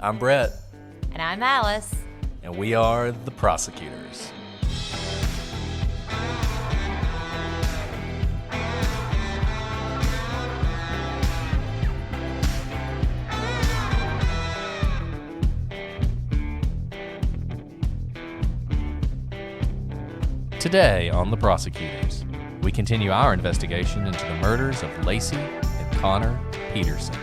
I'm Brett. And I'm Alice. And we are the prosecutors. Today on The Prosecutors, we continue our investigation into the murders of Lacey and Connor Peterson.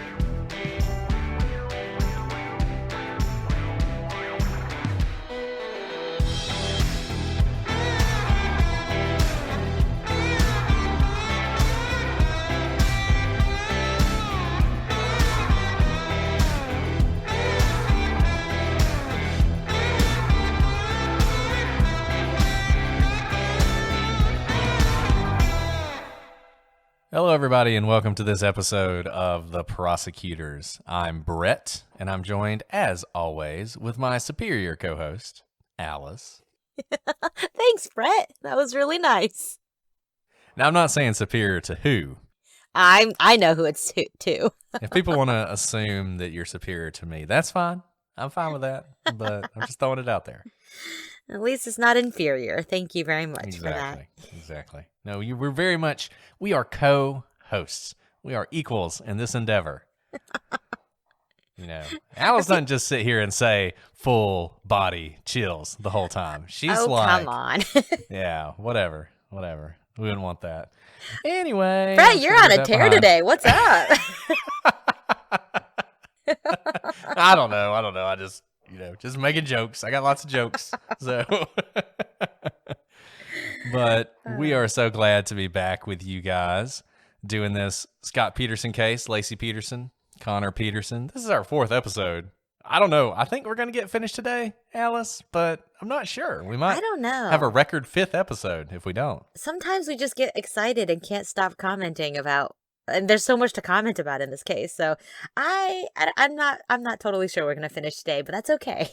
Hello, everybody, and welcome to this episode of The Prosecutors. I'm Brett, and I'm joined, as always, with my superior co-host, Alice. Thanks, Brett. That was really nice. Now, I'm not saying superior to who. I know who it's to. If people want to assume that you're superior to me, that's fine. I'm fine with that, but I'm just throwing it out there. At least it's not inferior. Thank you very much for that. Exactly. No, we are co-hosts. We are equals in this endeavor. Alice doesn't just sit here and say full body chills the whole time. She's come on. Yeah, whatever. We wouldn't want that. Anyway. Brett, you're on a tear today. What's up? I don't know. I just, just making jokes. I got lots of jokes. So, but we are so glad to be back with you guys doing this Scott Peterson case, Lacey Peterson, Connor Peterson. This is our 4th episode. I don't know. I think we're going to get finished today, Alice, but I'm not sure. We might have a record 5th episode if we don't. Sometimes we just get excited and can't stop commenting about, and there's so much to comment about in this case. So I'm not totally sure we're going to finish today, but that's okay.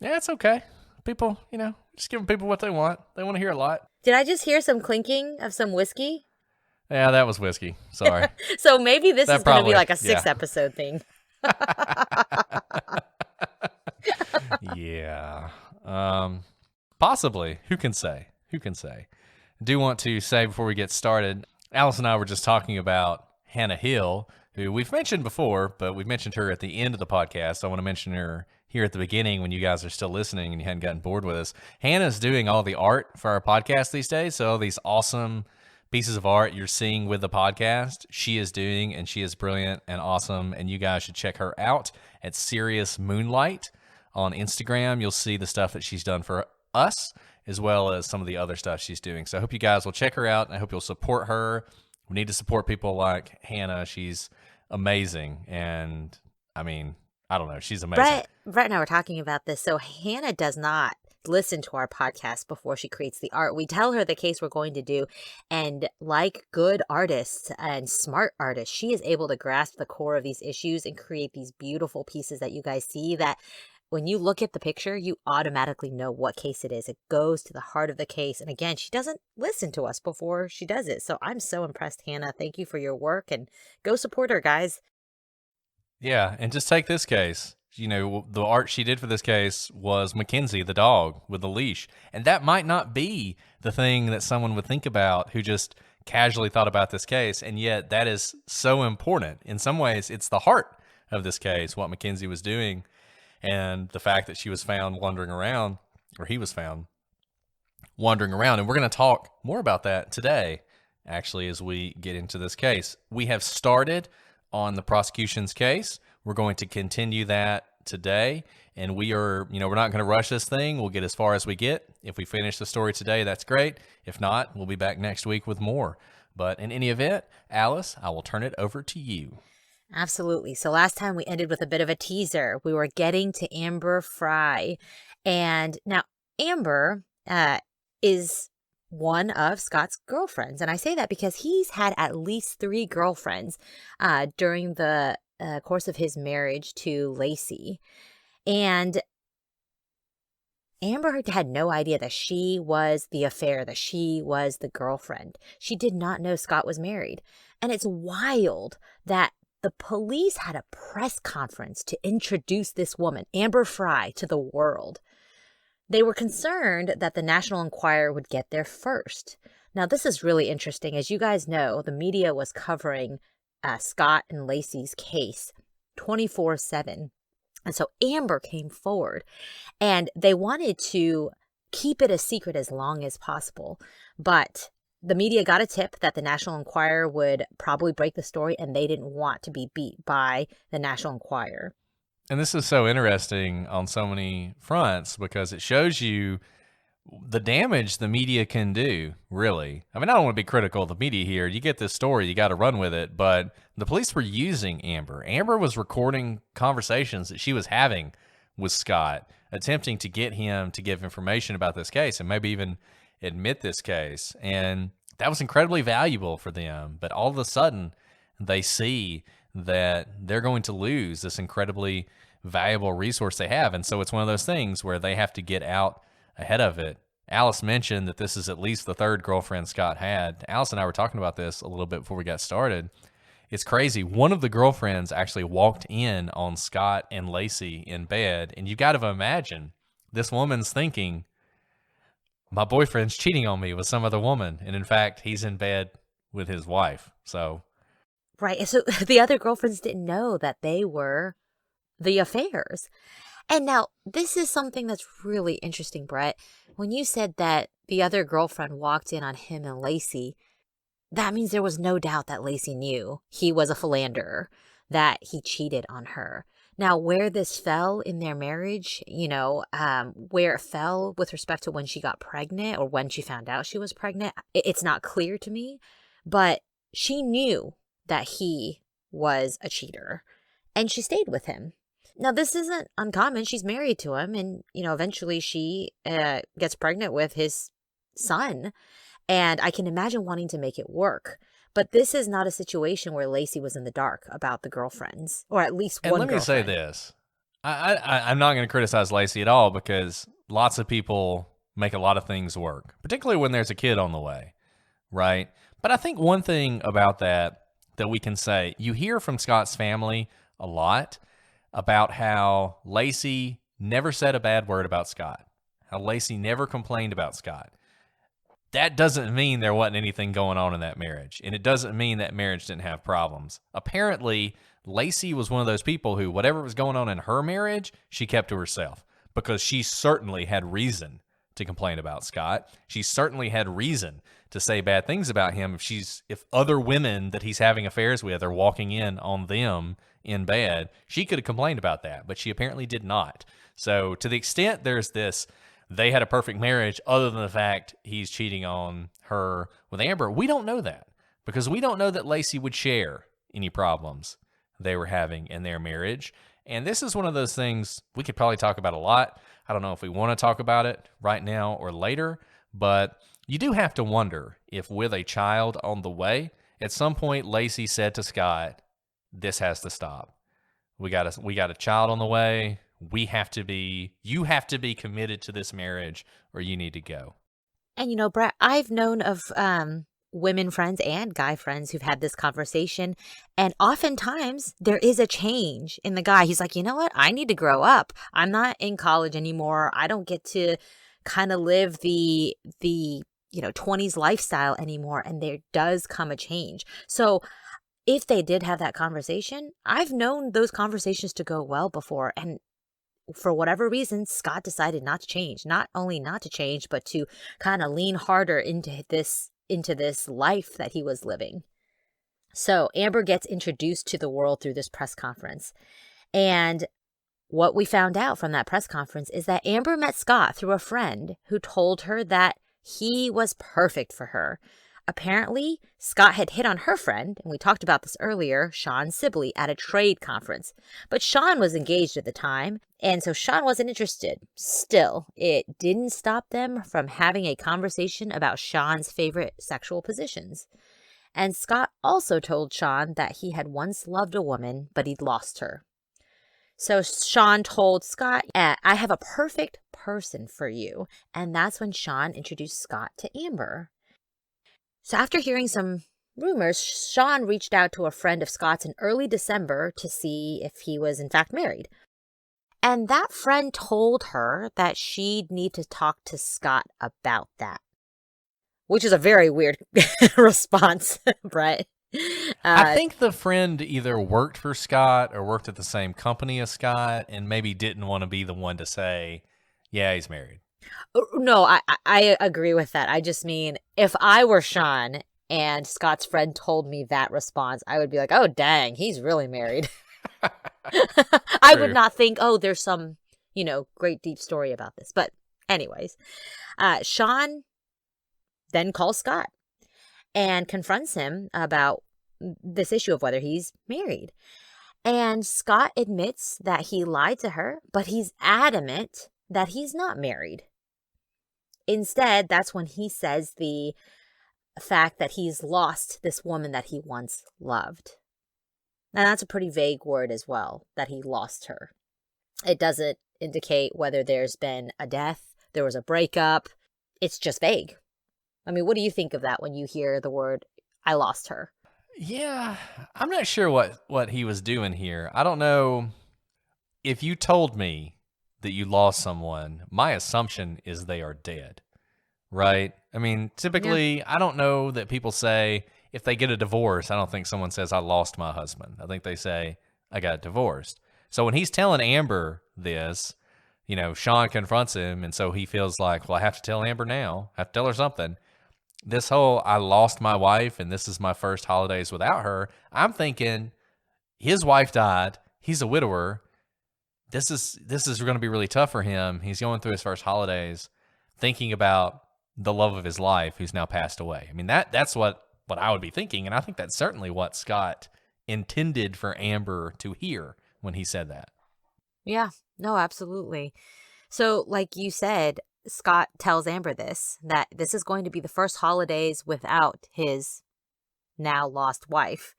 Yeah, it's okay. People, just giving people what they want. They want to hear a lot. Did I just hear some clinking of some whiskey? Yeah, that was whiskey. Sorry. So maybe this is going to be like a 6 episode thing. Yeah. Possibly. Who can say? I do want to say before we get started, Alice and I were just talking about Hannah Hill, who we've mentioned before, but we've mentioned her at the end of the podcast. I want to mention her here at the beginning when you guys are still listening and you hadn't gotten bored with us. Hannah's doing all the art for our podcast these days, so all these awesome pieces of art you're seeing with the podcast, she is doing, and she is brilliant and awesome, and you guys should check her out at Serious Moonlight on Instagram. You'll see the stuff that she's done for us, as well as some of the other stuff she's doing. So I hope you guys will check her out, and I hope you'll support her. We need to support people like Hannah. She's amazing, and I don't know, she's amazing. Brett and I were talking about this. So Hannah does not listen to our podcast before she creates the art. We tell her the case we're going to do, and like good artists and smart artists, she is able to grasp the core of these issues and create these beautiful pieces that you guys see that when you look at the picture, you automatically know what case it is. It goes to the heart of the case. And again, she doesn't listen to us before she does it. So I'm so impressed, Hannah. Thank you for your work, and go support her, guys. Yeah, and just take this case. The art she did for this case was Mackenzie, the dog with the leash. And that might not be the thing that someone would think about who just casually thought about this case. And yet that is so important. In some ways, it's the heart of this case, what Mackenzie was doing. And the fact that she was found wandering around, or he was found wandering around. And we're going to talk more about that today, actually, as we get into this case. We have started on the prosecution's case. We're going to continue that today, and we are, we're not going to rush this thing. We'll get as far as we get. If we finish the story today, that's great. If not, we'll be back next week with more. But in any event, Alice, I will turn it over to you. Absolutely. So last time we ended with a bit of a teaser. We were getting to Amber Frey, and now Amber is one of Scott's girlfriends. And I say that because he's had at least 3 girlfriends during the course of his marriage to Lacey. And Amber had no idea that she was the affair, that she was the girlfriend. She did not know Scott was married. And it's wild that the police had a press conference to introduce this woman, Amber Frey, to the world. They were concerned that the National Enquirer would get there first. Now, this is really interesting. As you guys know, the media was covering Scott and Lacey's case 24/7. And so Amber came forward, and they wanted to keep it a secret as long as possible. But the media got a tip that the National Enquirer would probably break the story, and they didn't want to be beat by the National Enquirer. And this is so interesting on so many fronts because it shows you the damage the media can do, really. I mean, I don't want to be critical of the media here. You get this story, you got to run with it. But the police were using Amber. Amber was recording conversations that she was having with Scott, attempting to get him to give information about this case and maybe even admit this case. And that was incredibly valuable for them. But all of a sudden, they see that they're going to lose this incredibly valuable resource they have. And so it's one of those things where they have to get out ahead of it. Alice mentioned that this is at least the third girlfriend Scott had. Alice and I were talking about this a little bit before we got started. It's crazy. One of the girlfriends actually walked in on Scott and Lacey in bed. And you got to imagine this woman's thinking, my boyfriend's cheating on me with some other woman. And in fact, he's in bed with his wife. So. Right. So the other girlfriends didn't know that they were the affairs. And now this is something that's really interesting, Brett. When you said that the other girlfriend walked in on him and Lacey, that means there was no doubt that Lacey knew he was a philanderer, that he cheated on her. Now, where this fell in their marriage, where it fell with respect to when she got pregnant or when she found out she was pregnant, it's not clear to me. But she knew that he was a cheater, and she stayed with him. Now, this isn't uncommon. She's married to him, and, eventually she gets pregnant with his son, and I can imagine wanting to make it work. But this is not a situation where Lacey was in the dark about the girlfriends, or at least one girlfriend. And let me say this. I'm not going to criticize Lacey at all because lots of people make a lot of things work, particularly when there's a kid on the way, right? But I think one thing about that we can say, you hear from Scott's family a lot about how Lacey never said a bad word about Scott, how Lacey never complained about Scott. That doesn't mean there wasn't anything going on in that marriage, and it doesn't mean that marriage didn't have problems. Apparently, Lacey was one of those people who, whatever was going on in her marriage, she kept to herself because she certainly had reason to complain about Scott. She certainly had reason to say bad things about him if other women that he's having affairs with are walking in on them in bed. She could have complained about that, but she apparently did not. So to the extent there's this, they had a perfect marriage other than the fact he's cheating on her with Amber, we don't know that because we don't know that Lacey would share any problems they were having in their marriage. And this is one of those things we could probably talk about a lot. I don't know if we want to talk about it right now or later, but you do have to wonder if with a child on the way, at some point Lacey said to Scott, this has to stop. We got a child on the way. You have to be committed to this marriage or you need to go. And Brett, I've known of women friends and guy friends who've had this conversation. And oftentimes there is a change in the guy. He's like, you know what? I need to grow up. I'm not in college anymore. I don't get to kind of live the 20s lifestyle anymore. And there does come a change. So if they did have that conversation, I've known those conversations to go well before. And for whatever reason, Scott decided not to change. Not only not to change, but to kind of lean harder into this life that he was living. So Amber gets introduced to the world through this press conference. And what we found out from that press conference is that Amber met Scott through a friend who told her that he was perfect for her. Apparently, Scott had hit on her friend, and we talked about this earlier, Sean Sibley, at a trade conference. But Sean was engaged at the time, and so Sean wasn't interested. Still, it didn't stop them from having a conversation about Sean's favorite sexual positions. And Scott also told Sean that he had once loved a woman, but he'd lost her. So Sean told Scott, I have a perfect person for you. And that's when Sean introduced Scott to Amber. So after hearing some rumors, Sean reached out to a friend of Scott's in early December to see if he was in fact married. And that friend told her that she'd need to talk to Scott about that, which is a very weird response, Brett. I think the friend either worked for Scott or worked at the same company as Scott and maybe didn't want to be the one to say, yeah, he's married. No, I agree with that. I just mean, if I were Sean and Scott's friend told me that response, I would be like, oh, dang, he's really married. I would not think, oh, there's some, great deep story about this. But anyways, Sean then calls Scott and confronts him about this issue of whether he's married. And Scott admits that he lied to her, but he's adamant that he's not married. Instead, that's when he says the fact that he's lost this woman that he once loved. Now, that's a pretty vague word as well, that he lost her. It doesn't indicate whether there's been a death, there was a breakup. It's just vague. I mean, what do you think of that when you hear the word, I lost her? Yeah, I'm not sure what he was doing here. I don't know. If you told me that you lost someone, my assumption is they are dead, right? I mean, typically, I don't know that people say, if they get a divorce, I don't think someone says, I lost my husband. I think they say, I got divorced. So when he's telling Amber this, Sean confronts him, and so he feels like, well, I have to tell Amber now. I have to tell her something. This whole, I lost my wife, and this is my first holidays without her, I'm thinking, his wife died. He's a widower. This is going to be really tough for him. He's going through his first holidays, thinking about the love of his life who's now passed away. I mean, that's what I would be thinking, and I think that's certainly what Scott intended for Amber to hear when he said that. Yeah, no, absolutely. So, like you said, Scott tells Amber that this is going to be the first holidays without his now lost wife.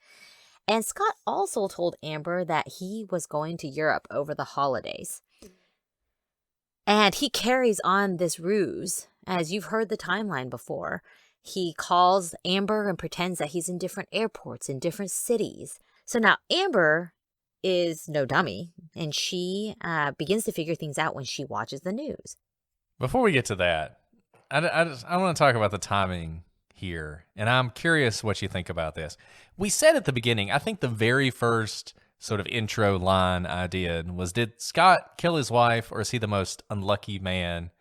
And Scott also told Amber that he was going to Europe over the holidays. And he carries on this ruse, as you've heard the timeline before. He calls Amber and pretends that he's in different airports in different cities. So now Amber is no dummy, and she begins to figure things out when she watches the news. Before we get to that, I want to talk about the timing here, and I'm curious what you think about this. We said at the beginning, I think the very first sort of intro line I did was, did Scott kill his wife, or is he the most unlucky man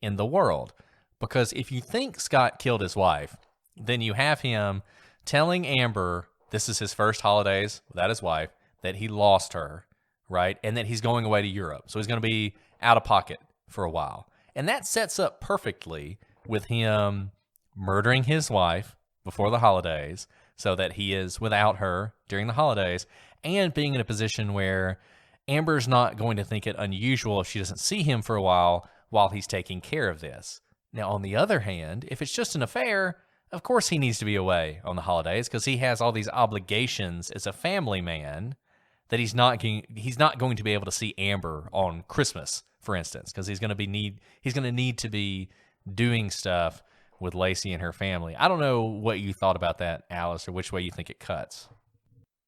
in the world? Because if you think Scott killed his wife, then you have him telling Amber this is his first holidays without his wife, that he lost her, right? And that he's going away to Europe. So he's going to be out of pocket for a while. And that sets up perfectly with him murdering his wife before the holidays so that he is without her during the holidays, and being in a position where Amber's not going to think it unusual if she doesn't see him for a while he's taking care of this. Now, on the other hand, if it's just an affair, of course he needs to be away on the holidays because he has all these obligations as a family man that he's not going to be able to see Amber on Christmas, for instance, because he's going to need to be doing stuff with Lacey and her family. I don't know what you thought about that, Alice, or which way you think it cuts.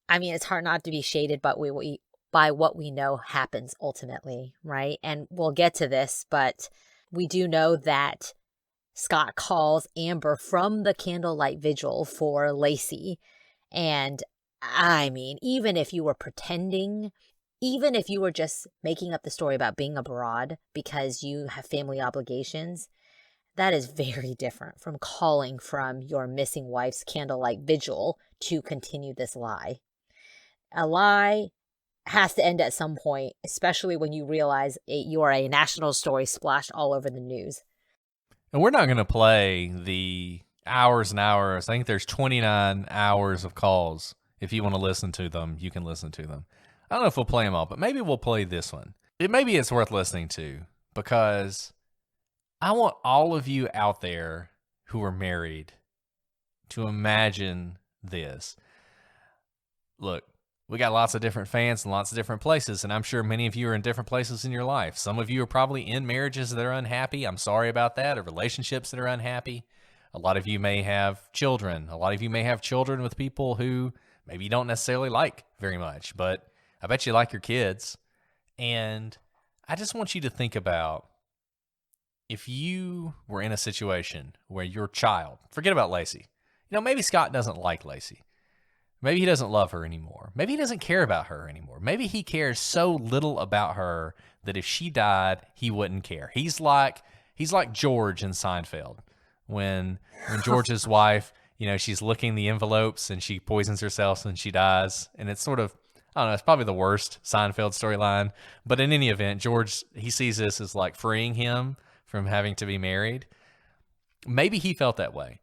I mean, it's hard not to be shaded by what we know happens ultimately, right? And we'll get to this, but we do know that Scott calls Amber from the candlelight vigil for Lacey. And I mean, even if you were pretending, even if you were just making up the story about being abroad because you have family obligations, that is very different from calling from your missing wife's candlelight vigil to continue this lie. A lie has to end at some point, especially when you realize you are a national story splashed all over the news. And we're not going to play the hours and hours. I think there's 29 hours of calls. If you want to listen to them, you can listen to them. I don't know if we'll play them all, but maybe we'll play this one. Maybe it's worth listening to, because I want all of you out there who are married to imagine this. Look, we got lots of different fans in lots of different places, and I'm sure many of you are in different places in your life. Some of you are probably in marriages that are unhappy. I'm sorry about that, or relationships that are unhappy. A lot of you may have children. A lot of you may have children with people who maybe you don't necessarily like very much, but I bet you like your kids. And I just want you to think about if you were in a situation where your child, forget about Lacey. Maybe Scott doesn't like Lacey. Maybe he doesn't love her anymore. Maybe he doesn't care about her anymore. Maybe he cares so little about her that if she died, he wouldn't care. He's like George in Seinfeld. When George's wife, she's licking the envelopes and she poisons herself and she dies. And it's sort of, I don't know, it's probably the worst Seinfeld storyline. But in any event, George, he sees this as like freeing him from having to be married. Maybe he felt that way.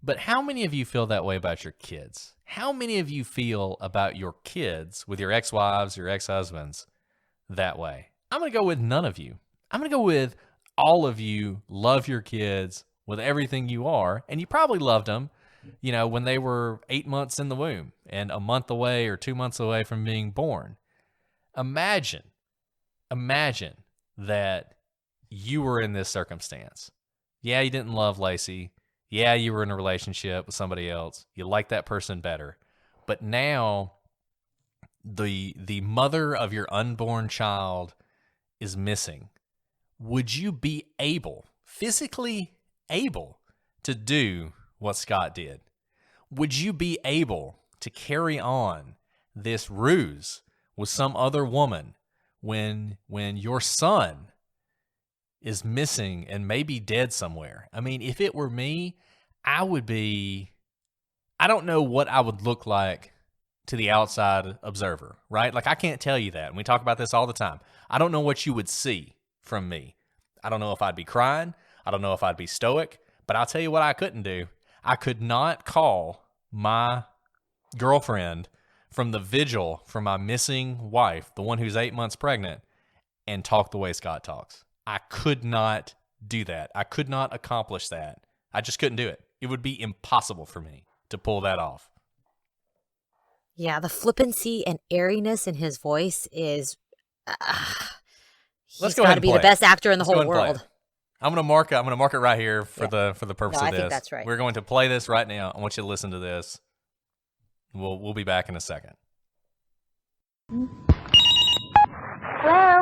But how many of you feel that way about your kids? How many of you feel about your kids with your ex-wives, your ex-husbands that way? I'm going to go with none of you. I'm going to go with all of you love your kids with everything you are, and you probably loved them, when they were 8 months in the womb and a month away or 2 months away from being born. Imagine that you were in this circumstance. Yeah, you didn't love Lacey. Yeah, you were in a relationship with somebody else. You like that person better. But now the mother of your unborn child is missing. Would you be physically able to do what Scott did? Would you be able to carry on this ruse with some other woman when your son is missing and maybe dead somewhere? I mean, if it were me, I don't know what I would look like to the outside observer, right? Like, I can't tell you that. And we talk about this all the time. I don't know what you would see from me. I don't know if I'd be crying. I don't know if I'd be stoic, but I'll tell you what I couldn't do. I could not call my girlfriend from the vigil for my missing wife, the one who's 8 months pregnant, and talk the way Scott talks. I could not do that. I could not accomplish that. I just couldn't do it. It would be impossible for me to pull that off. Yeah, the flippancy and airiness in his voice is... he's got to be the best actor in the whole world. I'm gonna mark it right here for the purpose of this. I think that's right. We're going to play this right now. I want you to listen to this. We'll be back in a second. Hello?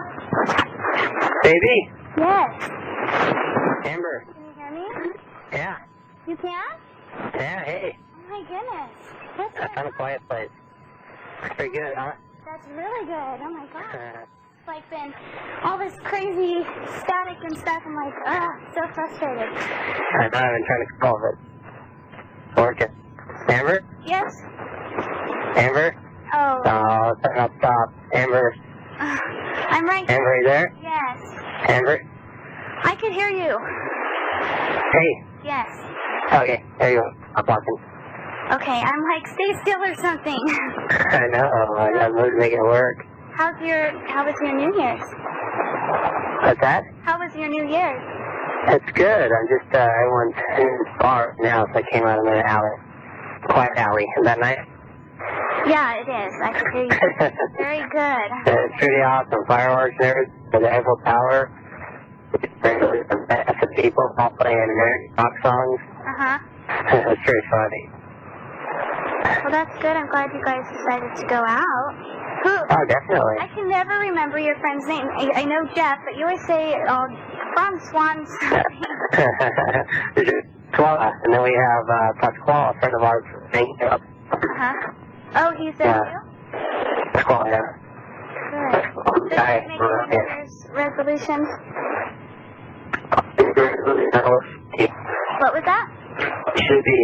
Baby? Yes. Amber? Can you hear me? Yeah. You can? Yeah, hey. Oh my goodness. I found a quiet place. Pretty good, huh? That's really good. Oh my god. It's like been all this crazy static and stuff. I'm like, so frustrated. I know, I've been trying to solve it. Working. Amber? Yes? Amber? Oh. Oh, I'll stop. Amber? I'm right Amber, are you there? Yes. Amber? I can hear you. Hey. Yes. Okay, there you go. I'm talking. Okay, I'm like, stay still or something. I know, I gotta move to make it work. How was your New Year's? What's that? How was your New Year's? It's good. I'm just, everyone's in the bar now, so I came out of the alley. Quiet alley. Is that nice? Yeah, it is. I can hear you. Very good. It's pretty awesome. Fireworks and everything. The Eiffel Tower. The best of people all playing American rock songs. Uh-huh. It's pretty funny. Well, that's good. I'm glad you guys decided to go out. Who? Oh, definitely. I can never remember your friend's name. I know Jeff, but you always say, from Swan something. Koala. And then we have Pasquale, a friend of ours from St. Uh-huh. Oh, he's there too? Pasquale, yeah. Good. Did you make any New Year's resolutions? What was that? Should be.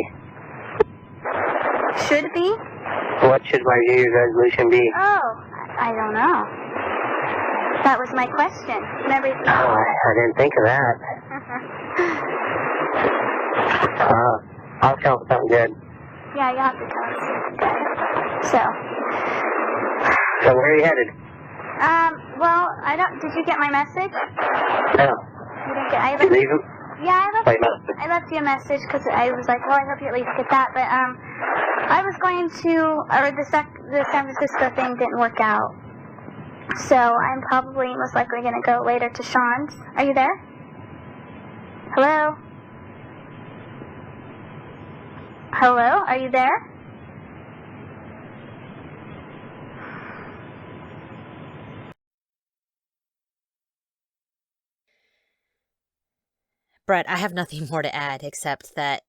Should be? What should my New Year's resolution be? Oh, I don't know. That was my question. Remember? Oh, I didn't think of that. I'll tell them something good. Yeah, you'll have to tell us something good. So where are you headed? Well, I don't. Did you get my message? No. You didn't get. Did you leave him? Yeah, Message. I left you a message because I was like, well, I hope you at least get that. But I was going to, or the San Francisco thing didn't work out, so I'm probably most likely going to go later to Sean's. Are you there? Hello? Hello, are you there? Brett, I have nothing more to add except that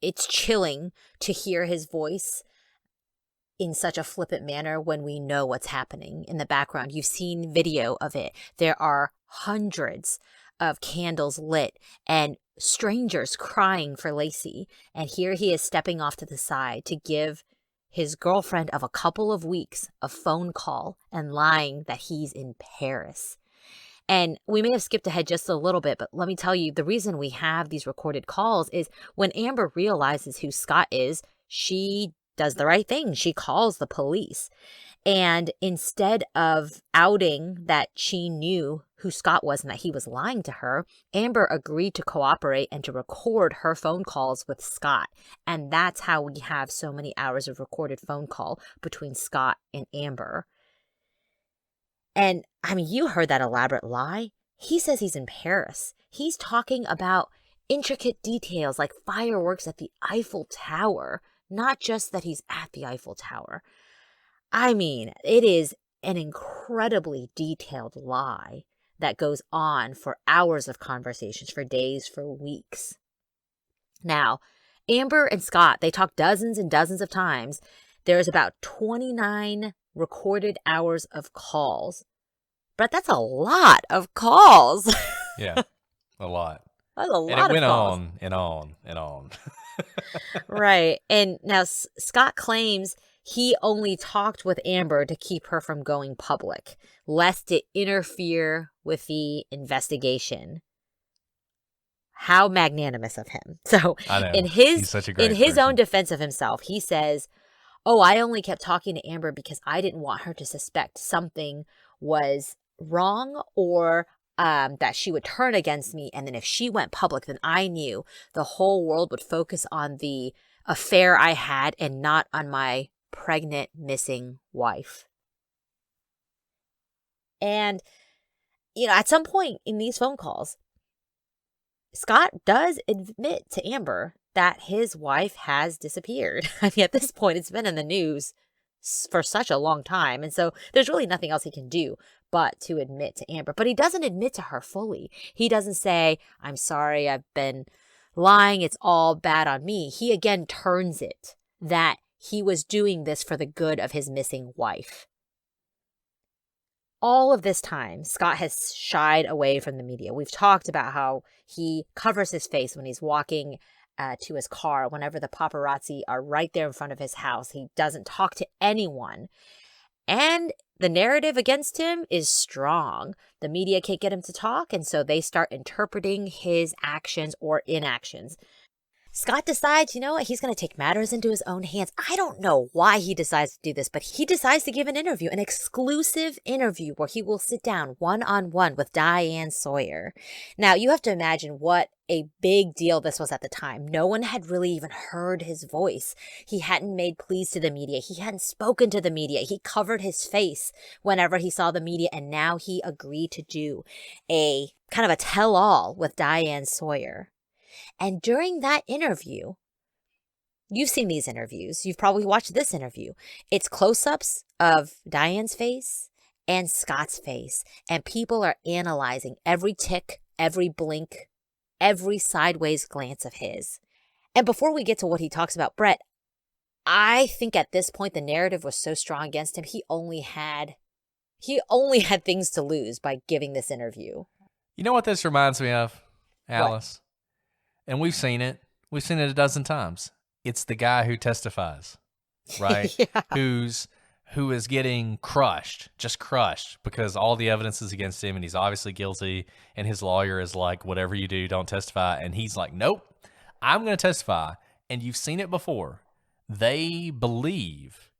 it's chilling to hear his voice in such a flippant manner when we know what's happening in the background. You've seen video of it. There are hundreds of candles lit and strangers crying for Lacey. And here he is stepping off to the side to give his girlfriend of a couple of weeks a phone call and lying that he's in Paris. And we may have skipped ahead just a little bit, but let me tell you, the reason we have these recorded calls is when Amber realizes who Scott is, she does the right thing. She calls the police. And instead of outing that she knew who Scott was and that he was lying to her, Amber agreed to cooperate and to record her phone calls with Scott. And that's how we have so many hours of recorded phone call between Scott and Amber. And I mean, you heard that elaborate lie. He says he's in Paris. He's talking about intricate details like fireworks at the Eiffel Tower, not just that he's at the Eiffel Tower. I mean, it is an incredibly detailed lie that goes on for hours of conversations, for days, for weeks. Now, Amber and Scott, they talk dozens and dozens of times. There's about 29 recorded hours of calls. But that's a lot of calls. Yeah, a lot. That's a lot of calls. And it went on and on and on. Right. And now Scott claims he only talked with Amber to keep her from going public, lest it interfere with the investigation. How magnanimous of him. So I know. in He's such a great his person. own defense of himself, he says, "Oh, I only kept talking to Amber because I didn't want her to suspect something was wrong or that she would turn against me. And then if she went public, then I knew the whole world would focus on the affair I had and not on my pregnant, missing wife." And, at some point in these phone calls, Scott does admit to Amber that his wife has disappeared. I mean, at this point, it's been in the news for such a long time. And so there's really nothing else he can do but to admit to Amber. But he doesn't admit to her fully. He doesn't say, "I'm sorry, I've been lying. It's all bad on me." He again turns it that he was doing this for the good of his missing wife. All of this time, Scott has shied away from the media. We've talked about how he covers his face when he's walking to his car. Whenever the paparazzi are right there in front of his house, he doesn't talk to anyone. And the narrative against him is strong. The media can't get him to talk, and so they start interpreting his actions or inactions. Scott decides, he's going to take matters into his own hands. I don't know why he decides to do this, but he decides to give an interview, an exclusive interview where he will sit down one-on-one with Diane Sawyer. Now, you have to imagine what a big deal this was at the time. No one had really even heard his voice. He hadn't made pleas to the media. He hadn't spoken to the media. He covered his face whenever he saw the media, and now he agreed to do a kind of a tell-all with Diane Sawyer. And during that interview, you've seen these interviews. You've probably watched this interview. It's close-ups of Diane's face and Scott's face. And people are analyzing every tick, every blink, every sideways glance of his. And before we get to what he talks about, Brett, I think at this point the narrative was so strong against him, he only had things to lose by giving this interview. You know what this reminds me of, Alice? What? And we've seen it. We've seen it a dozen times. It's the guy who testifies, right? Yeah. Who is getting crushed, just crushed, because all the evidence is against him and he's obviously guilty, and his lawyer is like, "Whatever you do, don't testify." And he's like, "Nope, I'm going to testify." And you've seen it before. They believe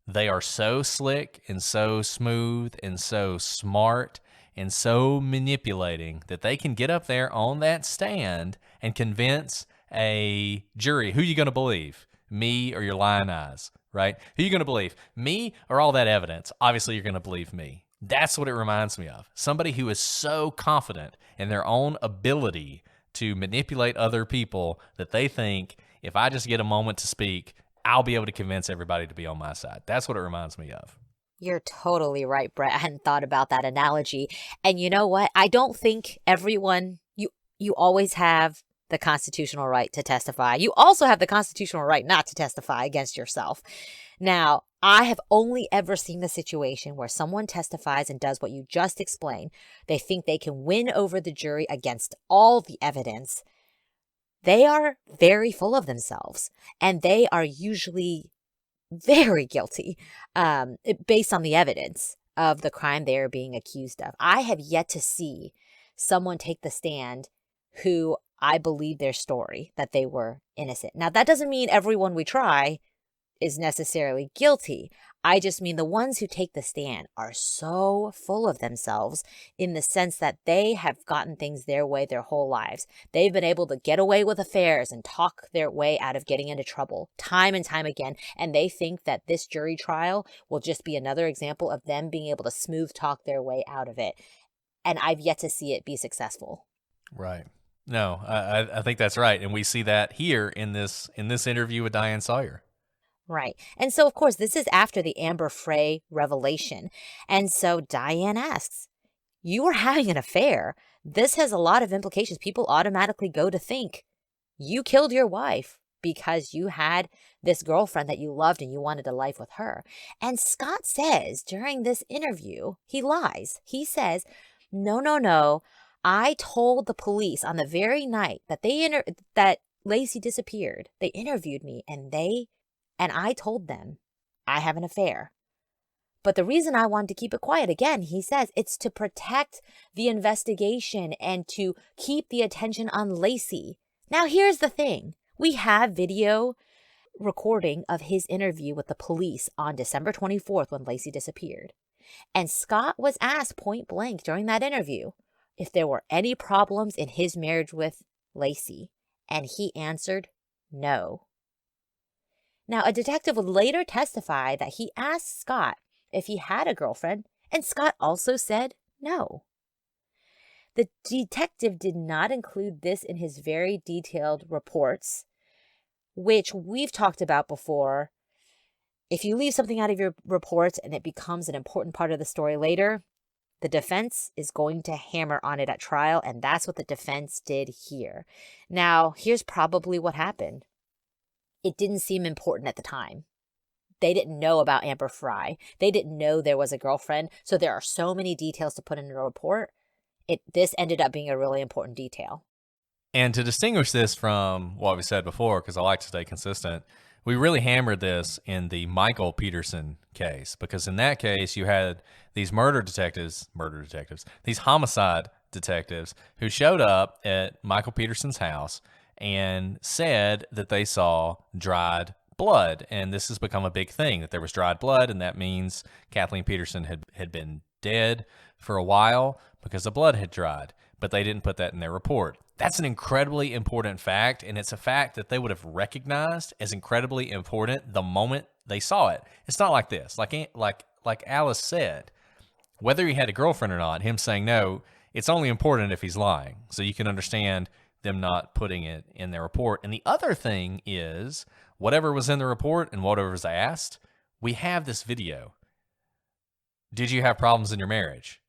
they are so slick and so smooth and so smart and so manipulating that they can get up there on that stand and convince a jury, who you going to believe? Me or your lying eyes, right? Who you going to believe? Me or all that evidence? Obviously, you're going to believe me. That's what it reminds me of. Somebody who is so confident in their own ability to manipulate other people that they think if I just get a moment to speak, I'll be able to convince everybody to be on my side. That's what it reminds me of. You're totally right, Brett. I hadn't thought about that analogy. And you know what? I don't think everyone, you always have the constitutional right to testify. You also have the constitutional right not to testify against yourself. Now, I have only ever seen the situation where someone testifies and does what you just explained. They think they can win over the jury against all the evidence. They are very full of themselves, and they are usually very guilty based on the evidence of the crime they are being accused of. I have yet to see someone take the stand who I believe their story, that they were innocent. Now, that doesn't mean everyone we try is necessarily guilty. I just mean the ones who take the stand are so full of themselves in the sense that they have gotten things their way their whole lives. They've been able to get away with affairs and talk their way out of getting into trouble time and time again. And they think that this jury trial will just be another example of them being able to smooth talk their way out of it. And I've yet to see it be successful. Right. No, I think that's right. And we see that here in this interview with Diane Sawyer. Right. And so, of course, this is after the Amber Frey revelation. And so Diane asks, you were having an affair. This has a lot of implications. People automatically go to think you killed your wife because you had this girlfriend that you loved and you wanted a life with her. And Scott says during this interview, he lies. He says, no. I told the police on the very night that that Lacey disappeared. They interviewed me and I told them I have an affair. But the reason I wanted to keep it quiet, again, he says, it's to protect the investigation and to keep the attention on Lacey. Now, here's the thing. We have video recording of his interview with the police on December 24th when Lacey disappeared. And Scott was asked point blank during that interview if there were any problems in his marriage with Lacey. And he answered no. Now, a detective would later testify that he asked Scott if he had a girlfriend, and Scott also said no. The detective did not include this in his very detailed reports, which we've talked about before. If you leave something out of your reports and it becomes an important part of the story later, the defense is going to hammer on it at trial, and that's what the defense did here. Now, here's probably what happened. It didn't seem important at the time. They didn't know about Amber Frey. They didn't know there was a girlfriend, so there are so many details to put in a report. This ended up being a really important detail. And to distinguish this from what we said before, because I like to stay consistent, we really hammered this in the Michael Peterson case, because in that case, you had these these homicide detectives who showed up at Michael Peterson's house and said that they saw dried blood. And this has become a big thing, that there was dried blood, and that means Kathleen Peterson had been dead for a while because the blood had dried, but they didn't put that in their report. That's an incredibly important fact, and it's a fact that they would have recognized as incredibly important the moment they saw it. It's not like this. Like Alice said, whether he had a girlfriend or not, him saying no, it's only important if he's lying. So you can understand them not putting it in their report. And the other thing is, whatever was in the report and whatever was asked, we have this video. Did you have problems in your marriage?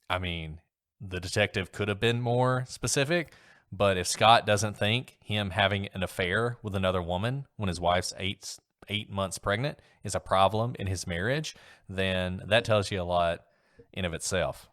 I mean, the detective could have been more specific, but if Scott doesn't think him having an affair with another woman when his wife's eight months pregnant is a problem in his marriage, then that tells you a lot in of itself.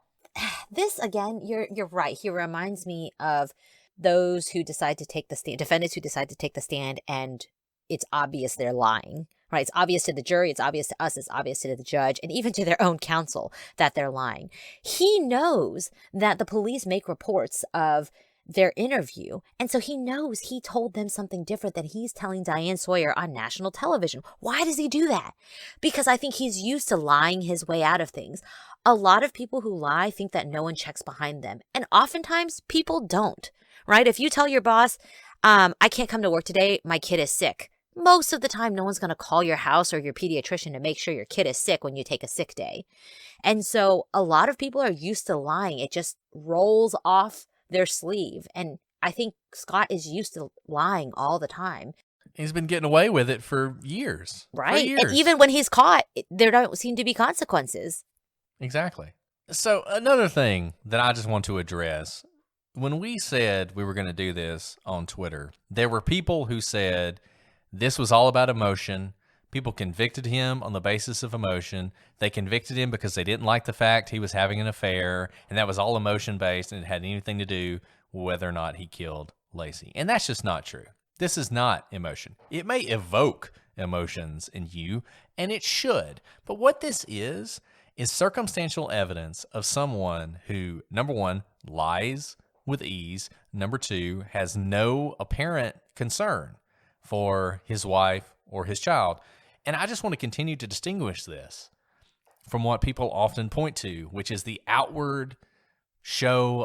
This, again, you're right. He reminds me of those who decide to take the stand, defendants who decide to take the stand, and it's obvious they're lying, right? It's obvious to the jury, it's obvious to us, it's obvious to the judge, and even to their own counsel that they're lying. He knows that the police make reports of their interview, and so he knows he told them something different than he's telling Diane Sawyer on national television. Why does he do that? Because I think he's used to lying his way out of things. A lot of people who lie think that no one checks behind them, and oftentimes people don't, right? If you tell your boss, I can't come to work today, my kid is sick, most of the time no one's going to call your house or your pediatrician to make sure your kid is sick when you take a sick day. And so a lot of people are used to lying. It just rolls off their sleeve. And I think Scott is used to lying all the time. He's been getting away with it for years. Right. For years. And even when he's caught, there don't seem to be consequences. Exactly. So another thing that I just want to address, when we said we were going to do this on Twitter, there were people who said this was all about emotion. People convicted him on the basis of emotion. They convicted him because they didn't like the fact he was having an affair, and that was all emotion-based, and it had anything to do with whether or not he killed Lacey. And that's just not true. This is not emotion. It may evoke emotions in you, and it should. But what this is circumstantial evidence of someone who, number one, lies with ease, number two, has no apparent concern for his wife or his child. And I just want to continue to distinguish this from what people often point to, which is the outward show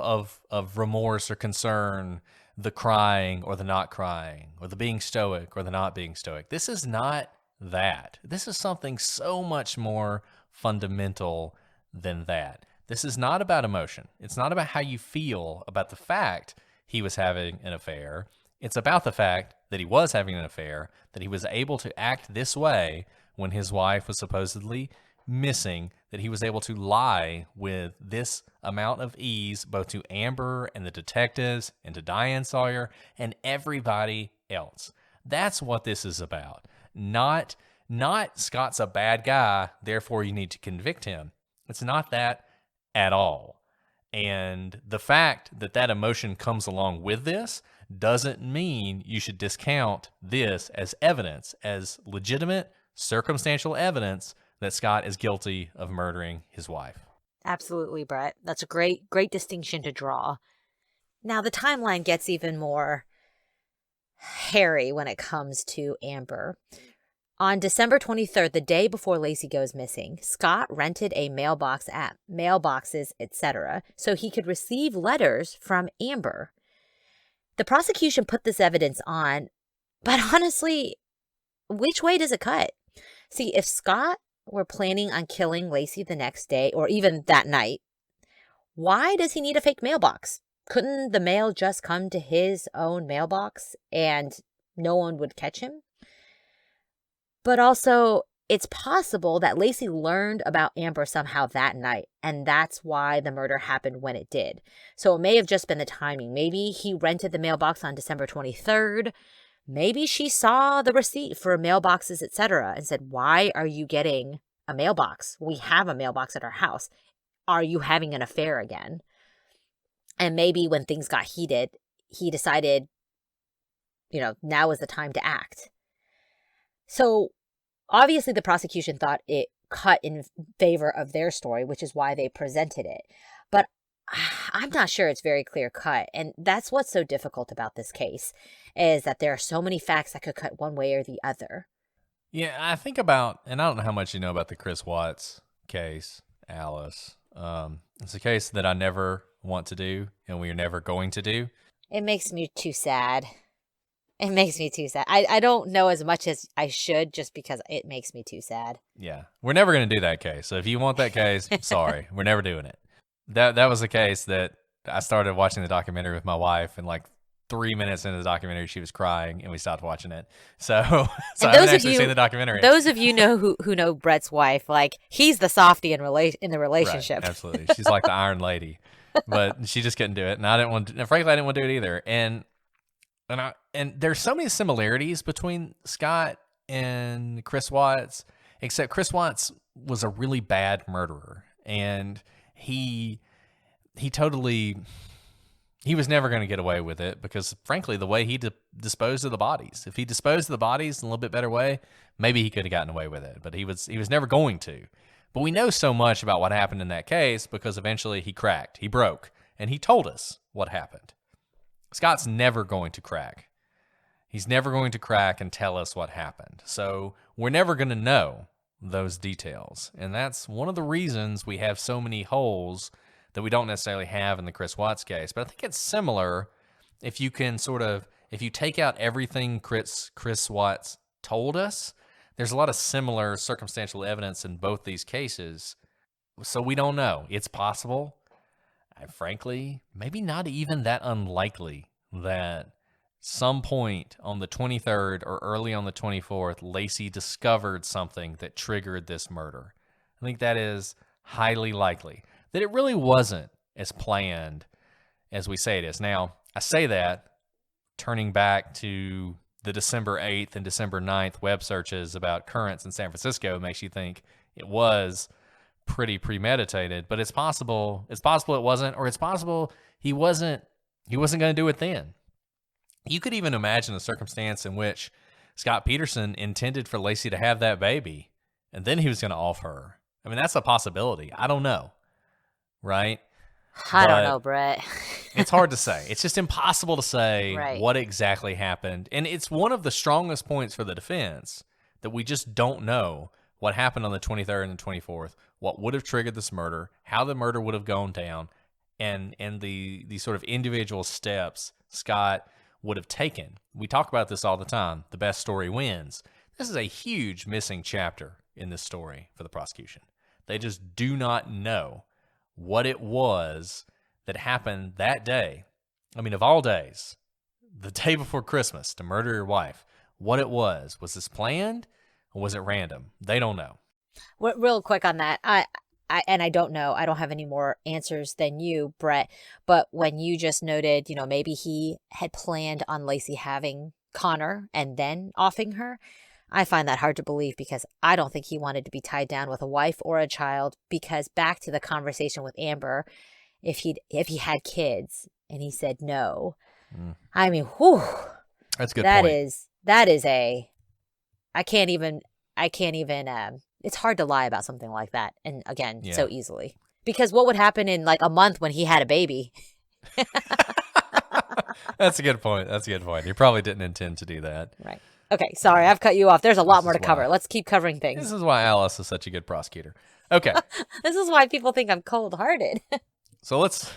of remorse or concern, the crying or the not crying, or the being stoic or the not being stoic. This is not that. This is something so much more fundamental than that. This is not about emotion. It's not about how you feel about the fact he was having an affair. It's about the fact that he was having an affair, that he was able to act this way when his wife was supposedly missing, that he was able to lie with this amount of ease, both to Amber and the detectives and to Diane Sawyer and everybody else. That's what this is about. Not Scott's a bad guy, therefore you need to convict him. It's not that at all. And the fact that that emotion comes along with this doesn't mean you should discount this as evidence, as legitimate circumstantial evidence that Scott is guilty of murdering his wife. Absolutely, Brett. That's a great distinction to draw. Now, the timeline gets even more hairy when it comes to Amber. On December 23rd, the day before Lacey goes missing, Scott rented a mailbox at Mailboxes, etc., so he could receive letters from Amber. The prosecution put this evidence on, but honestly, which way does it cut? See, if Scott were planning on killing Lacey the next day, or even that night, why does he need a fake mailbox? Couldn't the mail just come to his own mailbox and no one would catch him? But also, it's possible that Lacey learned about Amber somehow that night, and that's why the murder happened when it did. So it may have just been the timing. Maybe he rented the mailbox on December 23rd. Maybe she saw the receipt for mailboxes, etc., and said, "Why are you getting a mailbox? We have a mailbox at our house. Are you having an affair again?" And maybe when things got heated, he decided, now is the time to act. So obviously the prosecution thought it cut in favor of their story, which is why they presented it. But I'm not sure it's very clear cut. And that's what's so difficult about this case, is that there are so many facts that could cut one way or the other. Yeah, I think about, and I don't know how much you know about the Chris Watts case, Alice. It's a case that I never want to do, and we are never going to do. It makes me too sad. It makes me too sad. I don't know as much as I should, just because it makes me too sad. Yeah, we're never going to do that case. So if you want that case, sorry, we're never doing it. That was a case that I started watching the documentary with my wife, and like 3 minutes into the documentary, she was crying, and we stopped watching it. So I haven't actually seen the documentary. Those of you who know Brett's wife, like, he's the softie in the relationship. Right, absolutely, she's like the Iron Lady, but she just couldn't do it, and I didn't want to. Frankly, I didn't want to do it either. And there's so many similarities between Scott and Chris Watts, except Chris Watts was a really bad murderer, and he was never going to get away with it because, frankly, the way he disposed of the bodies, if he disposed of the bodies in a little bit better way, maybe he could have gotten away with it, but he was never going to. But we know so much about what happened in that case because eventually he cracked, he broke, and he told us what happened. Scott's never going to crack. He's never going to crack and tell us what happened. So we're never going to know those details. And that's one of the reasons we have so many holes that we don't necessarily have in the Chris Watts case. But I think it's similar if you can if you take out everything Chris Watts told us, there's a lot of similar circumstantial evidence in both these cases. So we don't know. It's possible. Frankly, maybe not even that unlikely that some point on the 23rd or early on the 24th, Lacey discovered something that triggered this murder. I think that is highly likely, that it really wasn't as planned as we say it is. Now, I say that turning back to the December 8th and December 9th web searches about currents in San Francisco makes you think it was pretty premeditated, but it's possible it wasn't, or it's possible he wasn't going to do it then. You could even imagine a circumstance in which Scott Peterson intended for Lacey to have that baby, and then he was going to off her. I mean, that's a possibility. I don't know, right? I don't know, Brett. It's hard to say. It's just impossible to say Right. what exactly happened. And it's one of the strongest points for the defense that we just don't know what happened on the 23rd and the 24th, what would have triggered this murder, how the murder would have gone down, and the sort of individual steps Scott would have taken. We talk about this all the time. The best story wins. This is a huge missing chapter in this story for the prosecution. They just do not know what it was that happened that day. I mean, of all days, the day before Christmas, to murder your wife. What it was. Was this planned or was it random? They don't know. Real quick on that. I don't know. I don't have any more answers than you, Brett. But when you just noted, maybe he had planned on Lacey having Connor and then offing her, I find that hard to believe, because I don't think he wanted to be tied down with a wife or a child. Because back to the conversation with Amber, if he had kids and he said no, I mean, whew, That's a good point. That is I can't even. It's hard to lie about something like that, and again, so easily. Because what would happen in like a month when he had a baby? That's a good point. He probably didn't intend to do that. Right. Okay, sorry, I've cut you off. There's a lot more to cover. Let's keep covering things. This is why Alice is such a good prosecutor. Okay. This is why people think I'm cold-hearted. So let's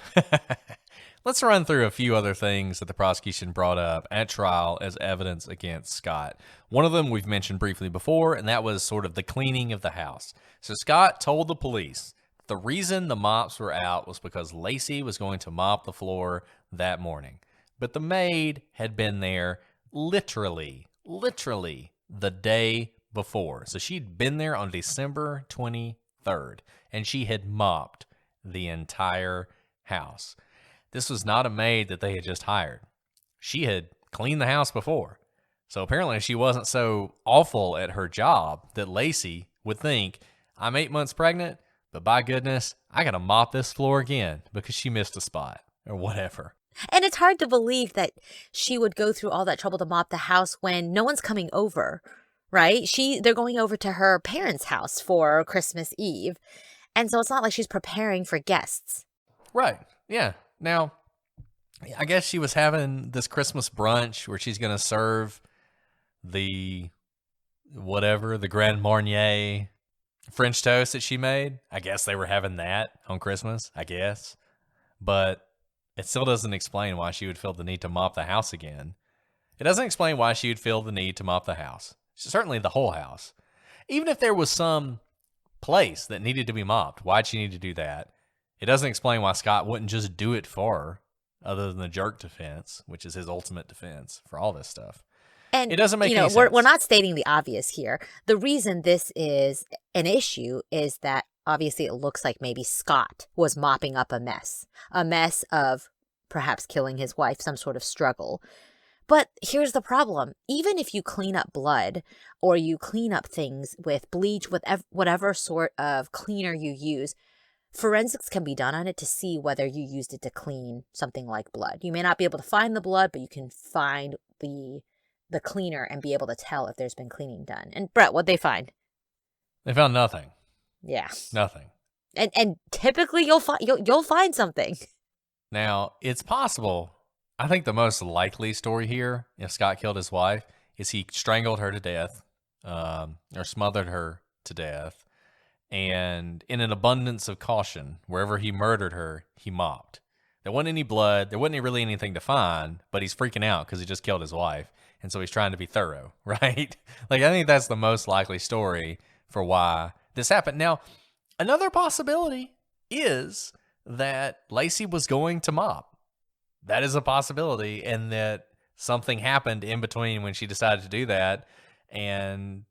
run through a few other things that the prosecution brought up at trial as evidence against Scott. One of them we've mentioned briefly before, and that was sort of the cleaning of the house. So Scott told the police the reason the mops were out was because Lacey was going to mop the floor that morning. But the maid had been there literally the day before. So she'd been there on December 23rd, and she had mopped the entire house. This was not a maid that they had just hired. She had cleaned the house before. So apparently she wasn't so awful at her job that Lacey would think, I'm 8 months pregnant, but by goodness, I got to mop this floor again because she missed a spot or whatever. And it's hard to believe that she would go through all that trouble to mop the house when no one's coming over, right? They're going over to her parents' house for Christmas Eve. And so it's not like she's preparing for guests. Right. Yeah. Now, I guess she was having this Christmas brunch where she's going to serve the Grand Marnier French toast that she made. I guess they were having that on Christmas, I guess. But it still doesn't explain why she would feel the need to mop the house again. It doesn't explain why she would feel the need to mop the house. Certainly the whole house. Even if there was some place that needed to be mopped, why'd she need to do that? It doesn't explain why Scott wouldn't just do it for her, other than the jerk defense, which is his ultimate defense for all this stuff. And it doesn't make any sense. We're not stating the obvious here. The reason this is an issue is that obviously it looks like maybe Scott was mopping up a mess of perhaps killing his wife, some sort of struggle. But here's the problem. Even if you clean up blood or you clean up things with bleach, with whatever sort of cleaner you use, forensics can be done on it to see whether you used it to clean something like blood. You may not be able to find the blood, but you can find the cleaner and be able to tell if there's been cleaning done. And Brett, what'd they find? They found nothing. Yeah. Nothing. And typically you'll find something. Now, it's possible. I think the most likely story here, if Scott killed his wife, is he strangled her to death, or smothered her to death, and in an abundance of caution, wherever he murdered her, he mopped. There wasn't any blood. There wasn't really anything to find, but he's freaking out because he just killed his wife, and so he's trying to be thorough, right? Like, I think that's the most likely story for why this happened. Now, another possibility is that Lacey was going to mop. that is a possibility, and that something happened in between when she decided to do that and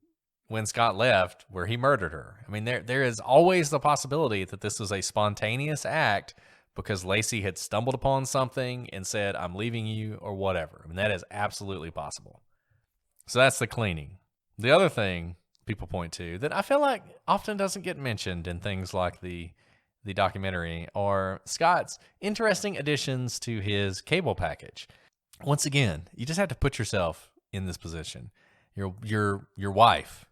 when Scott left, where he murdered her. I mean, there is always the possibility that this was a spontaneous act because Lacey had stumbled upon something and said, I'm leaving you, or whatever. I mean, that is absolutely possible. So that's the cleaning. The other thing people point to that I feel like often doesn't get mentioned in things like the documentary are Scott's interesting additions to his cable package. Once again, you just have to put yourself in this position. Your wife,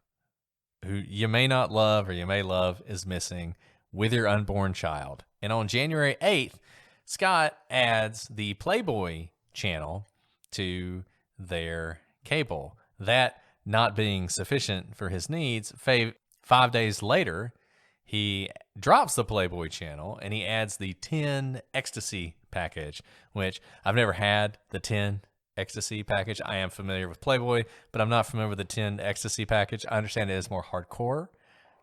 who you may not love or you may love, is missing with your unborn child. And on January 8th, Scott adds the Playboy channel to their cable. That not being sufficient for his needs, 5 days later, he drops the Playboy channel and he adds the 10 ecstasy package, which I've never had the 10 ecstasy package. I am familiar with Playboy, but I'm not familiar with the 10 ecstasy package. I understand it is more hardcore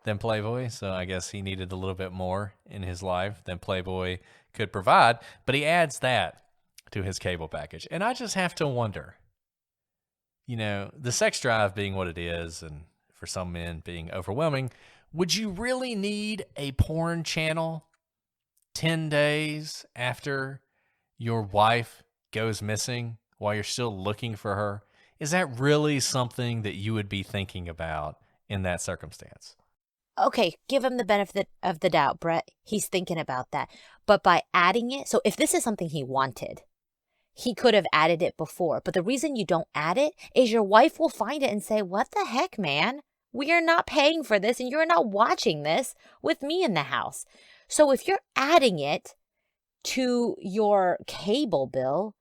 than Playboy, so I guess he needed a little bit more in his life than Playboy could provide, but he adds that to his cable package. And I just have to wonder, the sex drive being what it is, and for some men being overwhelming, would you really need a porn channel 10 days after your wife goes missing while you're still looking for her? Is that really something that you would be thinking about in that circumstance? Okay, give him the benefit of the doubt, Brett. He's thinking about that. But by adding it, so if this is something he wanted, he could have added it before. But the reason you don't add it is your wife will find it and say, what the heck, man? We are not paying for this and you're not watching this with me in the house. So if you're adding it to your cable bill,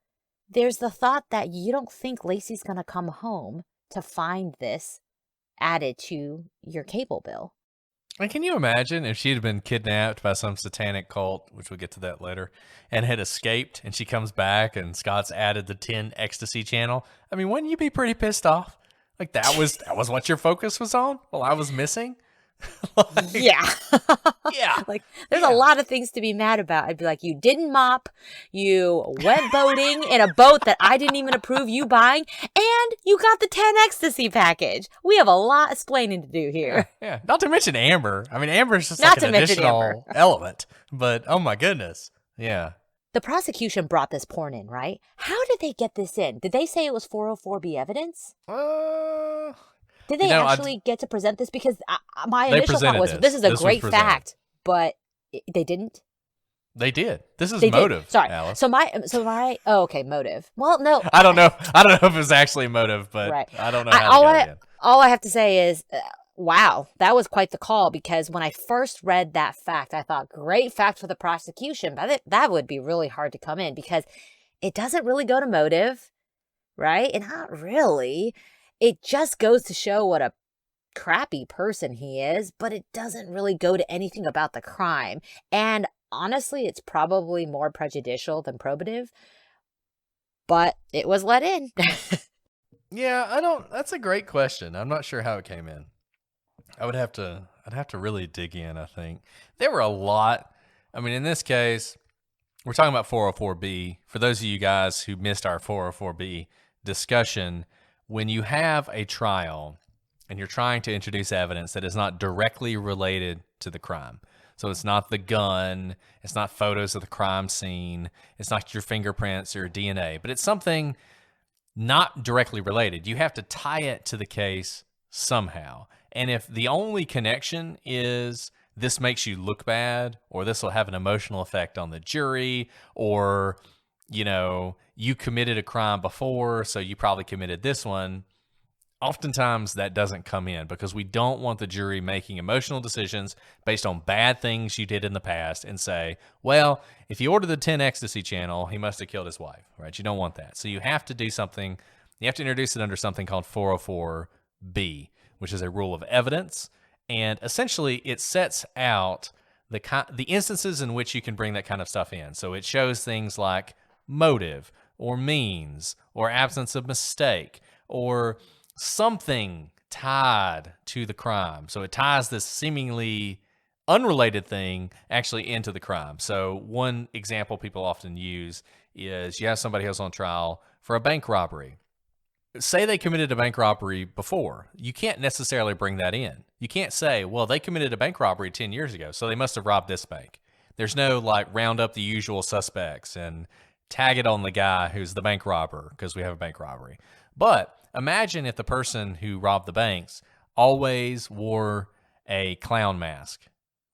there's the thought that you don't think Lacey's going to come home to find this added to your cable bill. And can you imagine if she had been kidnapped by some satanic cult, which we'll get to that later, and had escaped, and she comes back and Scott's added the 10 ecstasy channel? I mean, wouldn't you be pretty pissed off? Like that was what your focus was on while I was missing? Yeah. Yeah. Like there's a lot of things to be mad about. I'd be like, you didn't mop, you went boating in a boat that I didn't even approve you buying, and you got the 10 ecstasy package. We have a lot explaining to do here. Yeah. Not to mention Amber. I mean, Amber's just Not like an to mention additional element. But oh my goodness. Yeah. The prosecution brought this porn in, right? How did they get this in? Did they say it was 404B evidence? Did they actually get to present this? Because my initial thought was, this is a great fact, but they didn't. They did. This is They motive. did. Sorry. Alice. Oh, okay, motive. Well, no. I don't know if it was actually motive, but Right. I don't know how to get it in. All I have to say is, wow, that was quite the call, because when I first read that fact, I thought, great fact for the prosecution, but that would be really hard to come in because it doesn't really go to motive, right? And not really. It just goes to show what a crappy person he is, but it doesn't really go to anything about the crime. And honestly, it's probably more prejudicial than probative, but it was let in. Yeah, that's a great question. I'm not sure how it came in. I'd have to really dig in, I think. There were a lot. I mean, in this case, we're talking about 404B. For those of you guys who missed our 404B discussion, when you have a trial and you're trying to introduce evidence that is not directly related to the crime, so it's not the gun, it's not photos of the crime scene, it's not your fingerprints or DNA, but it's something not directly related, you have to tie it to the case somehow. And if the only connection is this makes you look bad, or this will have an emotional effect on the jury, or you committed a crime before, so you probably committed this one. Oftentimes that doesn't come in because we don't want the jury making emotional decisions based on bad things you did in the past and say, well, if he ordered the 10 ecstasy channel, he must have killed his wife, right? You don't want that. So you have to do something, you have to introduce it under something called 404B, which is a rule of evidence. And essentially it sets out the instances in which you can bring that kind of stuff in. So it shows things like motive or means or absence of mistake or something tied to the crime. So it ties this seemingly unrelated thing actually into the crime. So one example people often use is you have somebody who's on trial for a bank robbery. Say they committed a bank robbery before. You can't necessarily bring that in. You can't say, well, they committed a bank robbery 10 years ago, so they must have robbed this bank. There's no like round up the usual suspects and tag it on the guy who's the bank robber because we have a bank robbery. But imagine if the person who robbed the banks always wore a clown mask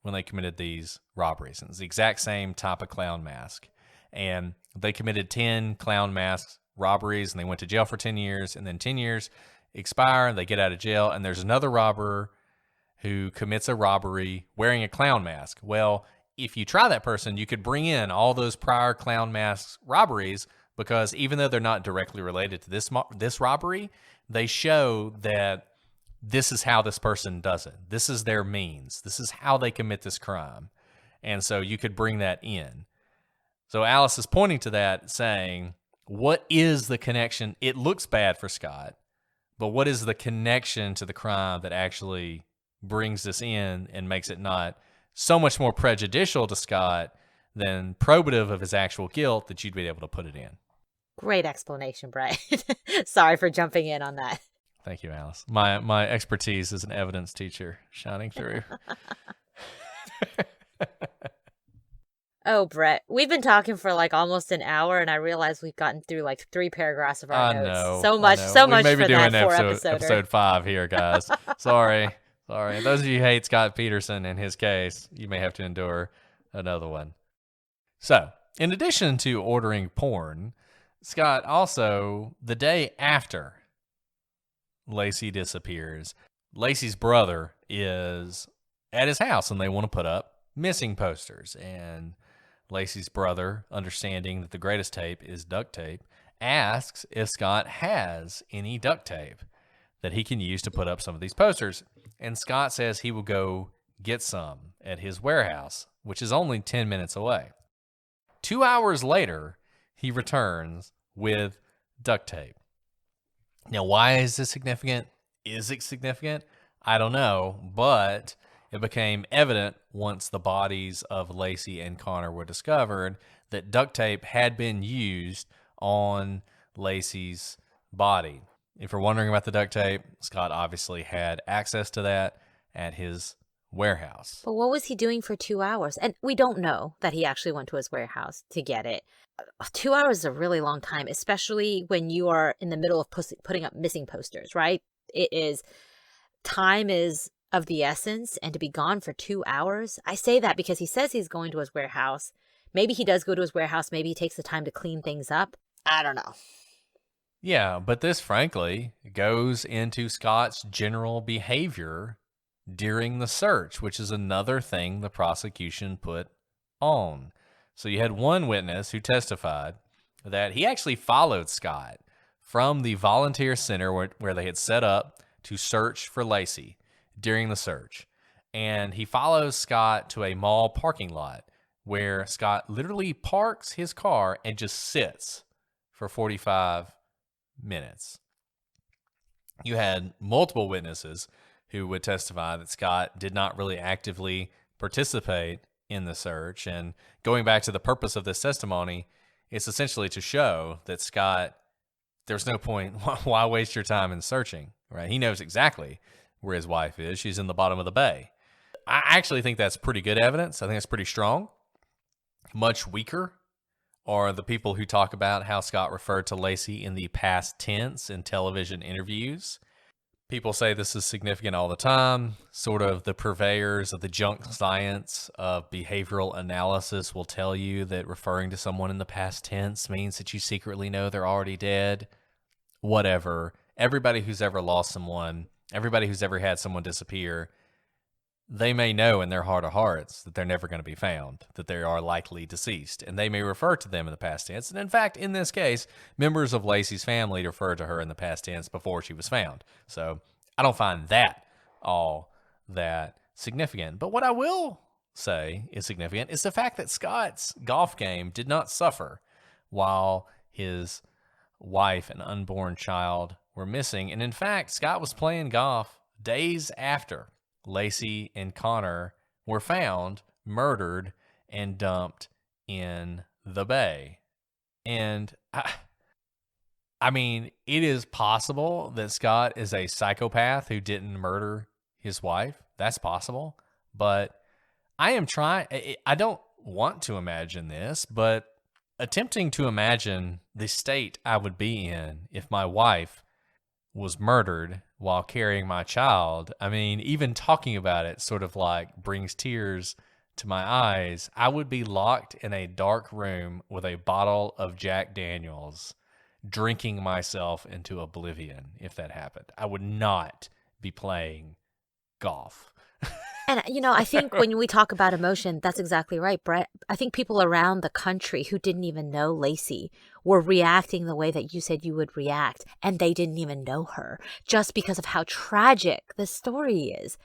when they committed these robberies. And it's the exact same type of clown mask. And they committed 10 clown mask robberies and they went to jail for 10 years. And then 10 years expire and they get out of jail. And there's another robber who commits a robbery wearing a clown mask. Well, if you try that person, you could bring in all those prior clown mask robberies because even though they're not directly related to this robbery, they show that this is how this person does it. This is their means. This is how they commit this crime. And so you could bring that in. So Alice is pointing to that saying, what is the connection? It looks bad for Scott, but what is the connection to the crime that actually brings this in and makes it not so much more prejudicial to Scott than probative of his actual guilt that you'd be able to put it in? Great explanation, Brian. Sorry for jumping in on that. Thank you, Alice. My expertise as an evidence teacher shining through. Oh, Brett, we've been talking for like almost an hour, and I realize we've gotten through like 3 paragraphs of our notes. Know, so much we may be for doing that 4-episoder. episode 5 here, guys. Sorry. Those of you who hate Scott Peterson and his case, you may have to endure another one. So, in addition to ordering porn, Scott also, the day after Lacey disappears, Lacey's brother is at his house and they want to put up missing posters. And Lacey's brother, understanding that the greatest tape is duct tape, asks if Scott has any duct tape that he can use to put up some of these posters. And Scott says he will go get some at his warehouse, which is only 10 minutes away. 2 hours later, he returns with duct tape. Now, why is this significant? Is it significant? I don't know, but it became evident once the bodies of Lacey and Connor were discovered that duct tape had been used on Lacey's body. If you're wondering about the duct tape, Scott obviously had access to that at his warehouse. But what was he doing for 2 hours? And we don't know that he actually went to his warehouse to get it. 2 hours is a really long time, especially when you are in the middle of putting up missing posters, right? Time is of the essence, and to be gone for 2 hours. I say that because he says he's going to his warehouse. Maybe he does go to his warehouse. Maybe he takes the time to clean things up. I don't know. Yeah, but this, frankly, goes into Scott's general behavior during the search, which is another thing the prosecution put on. So you had one witness who testified that he actually followed Scott from the volunteer center where they had set up to search for Lacey during the search. And he follows Scott to a mall parking lot where Scott literally parks his car and just sits for 45 minutes. You had multiple witnesses who would testify that Scott did not really actively participate in the search. And going back to the purpose of this testimony, it's essentially to show that Scott, there's no point, why waste your time in searching, right? He knows exactly where his wife is. She's in the bottom of the bay. I actually think that's pretty good evidence. I think it's pretty strong. Much weaker are the people who talk about how Scott referred to Lacey in the past tense in television interviews. People say this is significant all the time. Sort of the purveyors of the junk science of behavioral analysis will tell you that referring to someone in the past tense means that you secretly know they're already dead. Whatever. Everybody who's ever lost someone, everybody who's ever had someone disappear, they may know in their heart of hearts that they're never going to be found, that they are likely deceased, and they may refer to them in the past tense. And in fact, in this case, members of Lacey's family referred to her in the past tense before she was found. So I don't find that all that significant. But what I will say is significant is the fact that Scott's golf game did not suffer while his wife and unborn child were missing. And in fact, Scott was playing golf days after Lacey and Connor were found, murdered, and dumped in the bay. And I mean, it is possible that Scott is a psychopath who didn't murder his wife. That's possible. But I don't want to imagine this, but attempting to imagine the state I would be in if my wife was murdered while carrying my child. I mean, even talking about it sort of like brings tears to my eyes. I would be locked in a dark room with a bottle of Jack Daniels, drinking myself into oblivion if that happened. I would not be playing golf. And, I think when we talk about emotion, that's exactly right, Brett. I think people around the country who didn't even know Lacey were reacting the way that you said you would react, and they didn't even know her just because of how tragic the story is.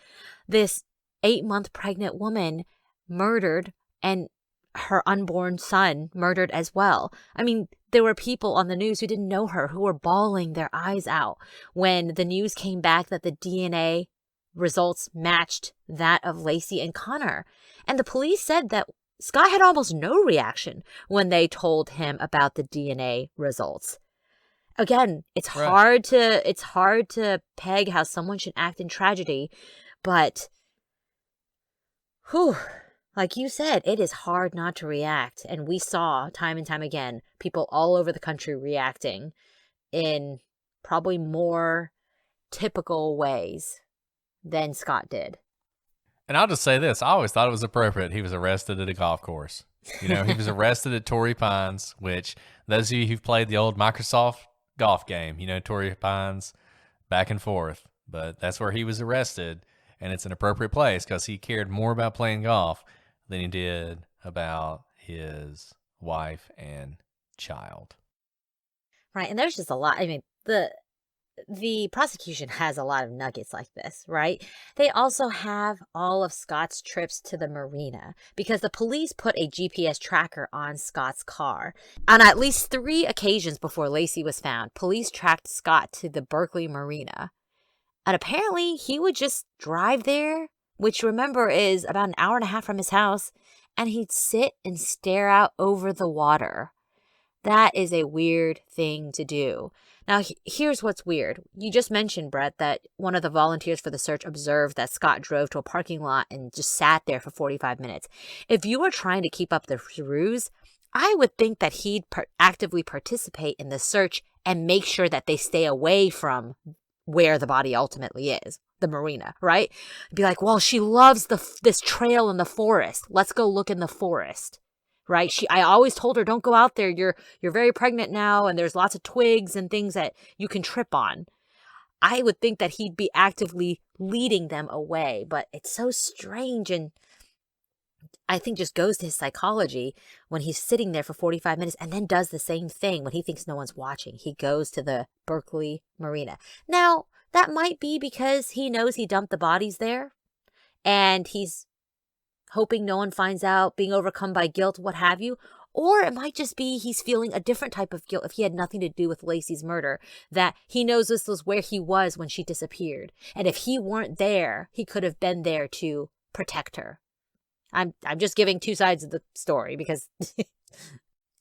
This 8-month pregnant woman murdered, and her unborn son murdered as well. I mean, there were people on the news who didn't know her who were bawling their eyes out when the news came back that the DNA results matched that of Lacey and Connor. And the police said that Scott had almost no reaction when they told him about the DNA results. Again, it's hard to peg how someone should act in tragedy, but like you said, it is hard not to react. And we saw time and time again people all over the country reacting in probably more typical ways than Scott did. And I'll just say this. I always thought it was appropriate he was arrested at a golf course. He was arrested at Torrey Pines, which those of you who've played the old Microsoft golf game, Torrey Pines back and forth. But that's where he was arrested, and it's an appropriate place because he cared more about playing golf than he did about his wife and child. Right, and there's just a lot. I mean, the prosecution has a lot of nuggets like this, right? They also have all of Scott's trips to the marina because the police put a GPS tracker on Scott's car. On at least 3 occasions before Lacey was found, police tracked Scott to the Berkeley marina. And apparently he would just drive there, which remember is about an hour and a half from his house, and he'd sit and stare out over the water. That is a weird thing to do. Now, here's what's weird. You just mentioned, Brett, that one of the volunteers for the search observed that Scott drove to a parking lot and just sat there for 45 minutes. If you were trying to keep up the ruse, I would think that he'd actively participate in the search and make sure that they stay away from where the body ultimately is, the marina, right? Be like, well, she loves this trail in the forest. Let's go look in the forest. Right? I always told her, don't go out there. You're very pregnant now, and there's lots of twigs and things that you can trip on. I would think that he'd be actively leading them away, but it's so strange, and I think just goes to his psychology when he's sitting there for 45 minutes and then does the same thing when he thinks no one's watching. He goes to the Berkeley marina. Now, that might be because he knows he dumped the bodies there, and he's hoping no one finds out, being overcome by guilt, what have you. Or it might just be he's feeling a different type of guilt if he had nothing to do with Lacey's murder, that he knows this was where he was when she disappeared. And if he weren't there, he could have been there to protect her. I'm just giving 2 sides of the story because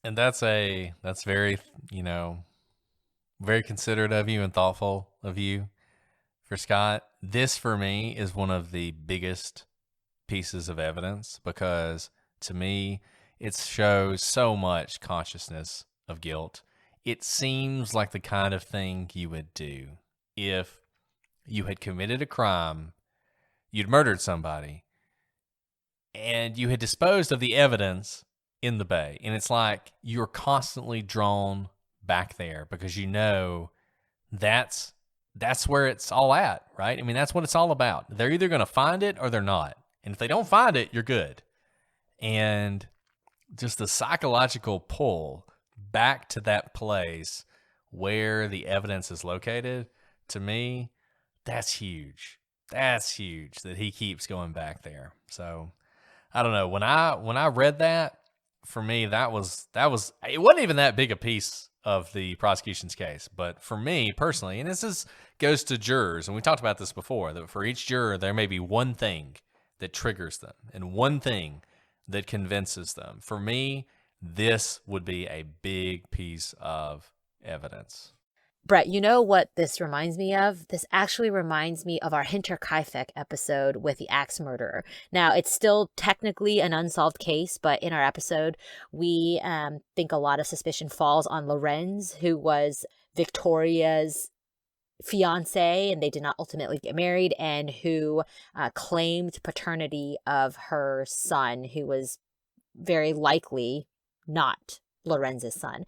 And that's very, very considerate of you and thoughtful of you for Scott. This for me is one of the biggest pieces of evidence because to me it shows so much consciousness of guilt. It seems like the kind of thing you would do if you had committed a crime, you'd murdered somebody, and you had disposed of the evidence in the bay. And it's like you're constantly drawn back there because that's where it's all at, right? I mean, that's what it's all about. They're either going to find it or they're not. And if they don't find it, you're good. And just the psychological pull back to that place where the evidence is located, to me, that's huge. That's huge that he keeps going back there. So I don't know. When I read that, for me, that was it wasn't even that big a piece of the prosecution's case. But for me personally, and goes to jurors, and we talked about this before, that for each juror, there may be one thing that triggers them and one thing that convinces them. For me, this would be a big piece of evidence. Brett, you know what this reminds me of? This actually reminds me of our Hinterkaifeck episode with the axe murderer. Now, it's still technically an unsolved case, but in our episode, we think a lot of suspicion falls on Lorenz, who was Victoria's fiance, and they did not ultimately get married, and who claimed paternity of her son, who was very likely not Lorenz's son.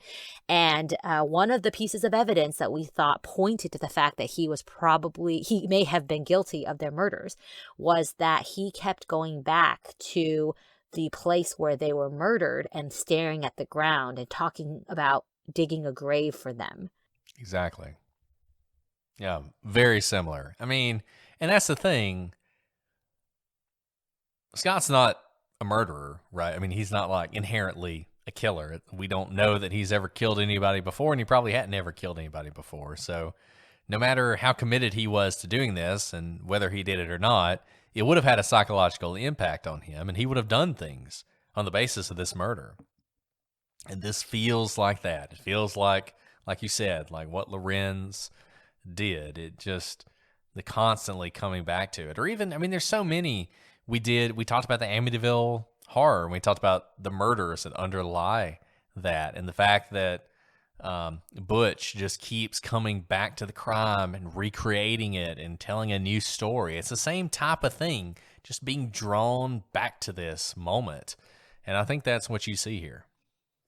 And one of the pieces of evidence that we thought pointed to the fact that he may have been guilty of their murders was that he kept going back to the place where they were murdered and staring at the ground and talking about digging a grave for them. Exactly. Yeah, very similar. I mean, and that's the thing. Scott's not a murderer, right? I mean, he's not like inherently a killer. We don't know that he's ever killed anybody before, and he probably hadn't ever killed anybody before. So no matter how committed he was to doing this and whether he did it or not, it would have had a psychological impact on him, and he would have done things on the basis of this murder. And this feels like that. It feels like you said, like what Lorenz did. It just, the constantly coming back to it. Or even, I mean, there's so many. We talked about the Amityville horror, and we talked about the murders that underlie that, and the fact that Butch just keeps coming back to the crime and recreating it and telling a new story. It's the same type of thing, just being drawn back to this moment. And I think that's what you see here.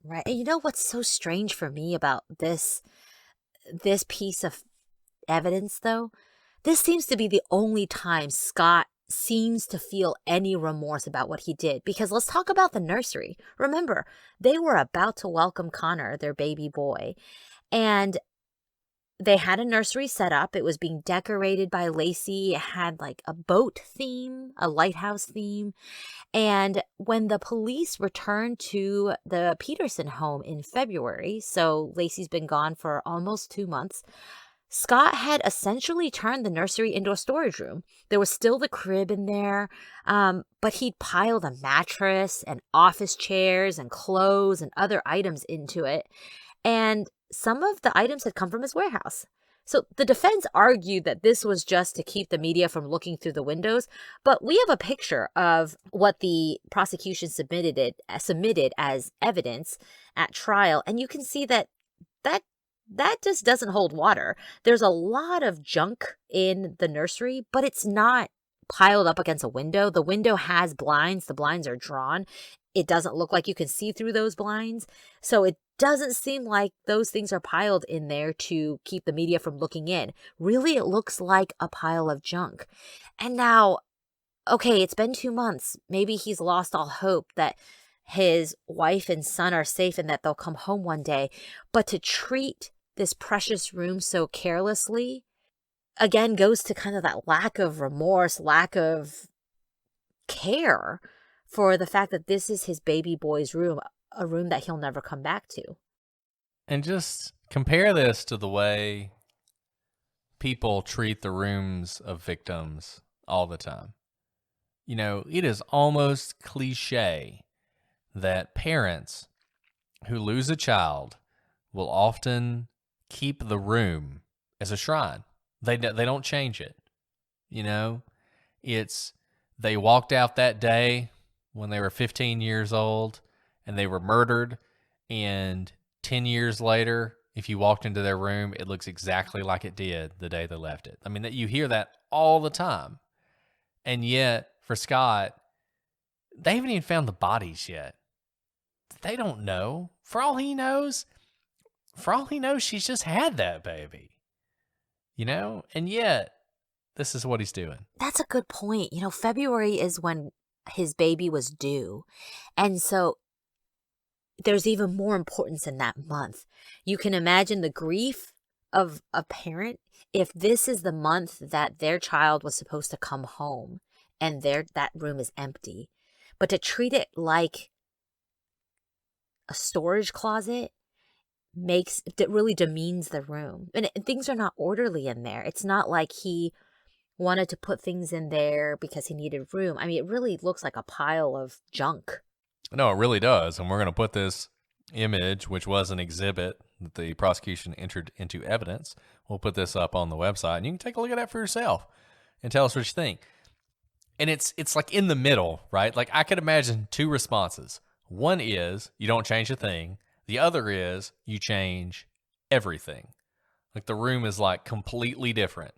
Right. And you know what's so strange for me about this piece of evidence, though? This seems to be the only time Scott seems to feel any remorse about what he did. Because let's talk about the nursery. Remember, they were about to welcome Connor, their baby boy, and they had a nursery set up. It was being decorated by Lacey. It had like a boat theme, a lighthouse theme. And when the police returned to the Peterson home in February, so Lacey's been gone for almost 2 months, Scott had essentially turned the nursery into a storage room. There was still the crib in there, but he'd piled a mattress and office chairs and clothes and other items into it. And some of the items had come from his warehouse. So the defense argued that this was just to keep the media from looking through the windows, but we have a picture of what the prosecution submitted as evidence at trial, and you can see that just doesn't hold water. There's a lot of junk in the nursery, but it's not piled up against a window. The window has blinds. The blinds are drawn. It doesn't look like you can see through those blinds. So it doesn't seem like those things are piled in there to keep the media from looking in. Really, it looks like a pile of junk. And now, okay, it's been 2 months. Maybe he's lost all hope that his wife and son are safe and that they'll come home one day. But to treat this precious room so carelessly, again, goes to kind of that lack of remorse, lack of care for the fact that this is his baby boy's room, a room that he'll never come back to. And just compare this to the way people treat the rooms of victims all the time. You know, it is almost cliche that parents who lose a child will often keep the room as a shrine. They don't change it. You know, it's, they walked out that day when they were 15 years old and they were murdered, and 10 years later, if you walked into their room, it looks exactly like it did the day they left it. I mean, you hear that all the time. And yet, for Scott, they haven't even found the bodies yet. They don't know. For all he knows, she's just had that baby. You know? And yet, this is what he's doing. That's a good point. You know, February is when his baby was due. And so there's even more importance in that month. You can imagine the grief of a parent if this is the month that their child was supposed to come home and that room is empty. But to treat it like a storage closet really demeans the room. And things are not orderly in there. It's not like he wanted to put things in there because he needed room. I mean, it really looks like a pile of junk. No, it really does. And we're going to put this image, which was an exhibit that the prosecution entered into evidence. We'll put this up on the website, and you can take a look at that for yourself and tell us what you think. And it's like in the middle, right? Like I could imagine two responses. One is you don't change a thing. The other is you change everything. Like the room is like completely different.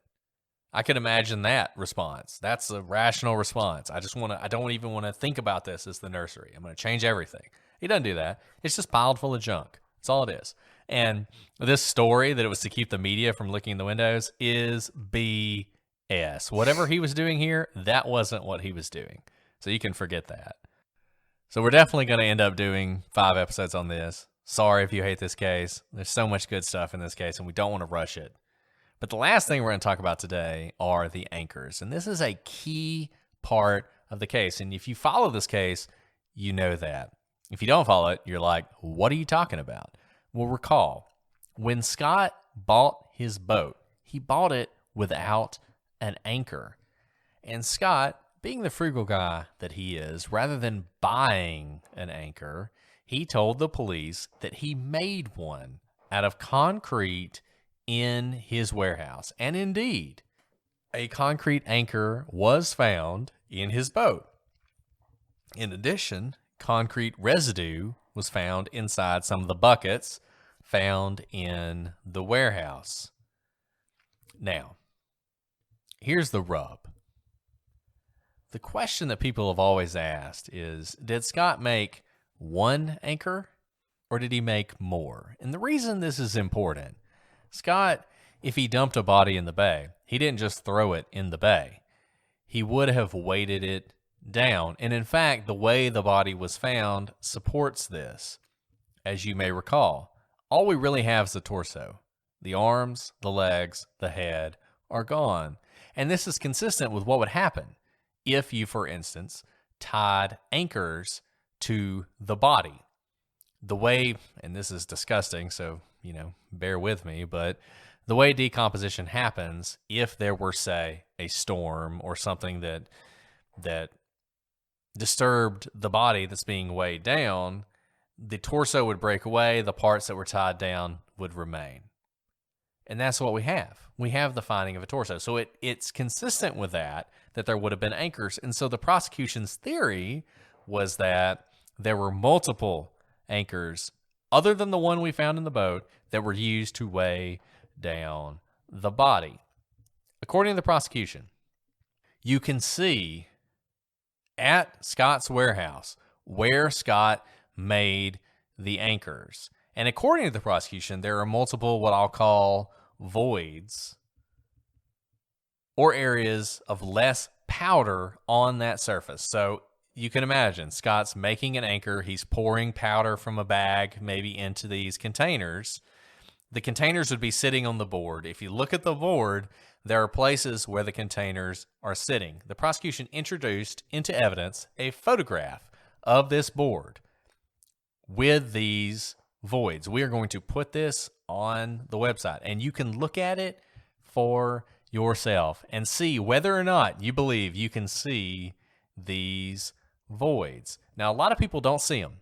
I could imagine that response. That's a rational response. I don't even want to think about this as the nursery. I'm going to change everything. He doesn't do that. It's just piled full of junk. That's all it is. And this story that it was to keep the media from looking in the windows is BS. Whatever he was doing here, that wasn't what he was doing. So you can forget that. So we're definitely going to end up doing 5 episodes on this. Sorry if you hate this case. There's so much good stuff in this case, and we don't want to rush it. But the last thing we're going to talk about today are the anchors. And this is a key part of the case. And if you follow this case, you know that. If you don't follow it, you're like, what are you talking about? Well, recall, when Scott bought his boat, he bought it without an anchor. And Scott, being the frugal guy that he is, rather than buying an anchor, he told the police that he made one out of concrete in his warehouse. And indeed, a concrete anchor was found in his boat. In addition, concrete residue was found inside some of the buckets found in the warehouse. Now, here's the rub. The question that people have always asked is, did Scott make one anchor or did he make more? And the reason this is important, Scott, if he dumped a body in the bay, he didn't just throw it in the bay. He would have weighted it down. And in fact, the way the body was found supports this. As you may recall, all we really have is the torso. The arms, the legs, the head are gone. And this is consistent with what would happen if you, for instance, tied anchors to the body. The way, and this is disgusting, so, bear with me, but the way decomposition happens, if there were, say, a storm or something that disturbed the body that's being weighed down, the torso would break away, the parts that were tied down would remain. And that's what we have. We have the finding of a torso. So it's consistent with that there would have been anchors. And so the prosecution's theory was that there were multiple anchors other than the one we found in the boat that were used to weigh down the body. According to the prosecution, you can see at Scott's warehouse where Scott made the anchors. And according to the prosecution, there are multiple what I'll call voids or areas of less powder on that surface. So you can imagine Scott's making an anchor. He's pouring powder from a bag maybe into these containers. The containers would be sitting on the board. If you look at the board, there are places where the containers are sitting. The prosecution introduced into evidence a photograph of this board with these voids. We are going to put this on the website, and you can look at it for yourself and see whether or not you believe you can see these voids. Now, a lot of people don't see them.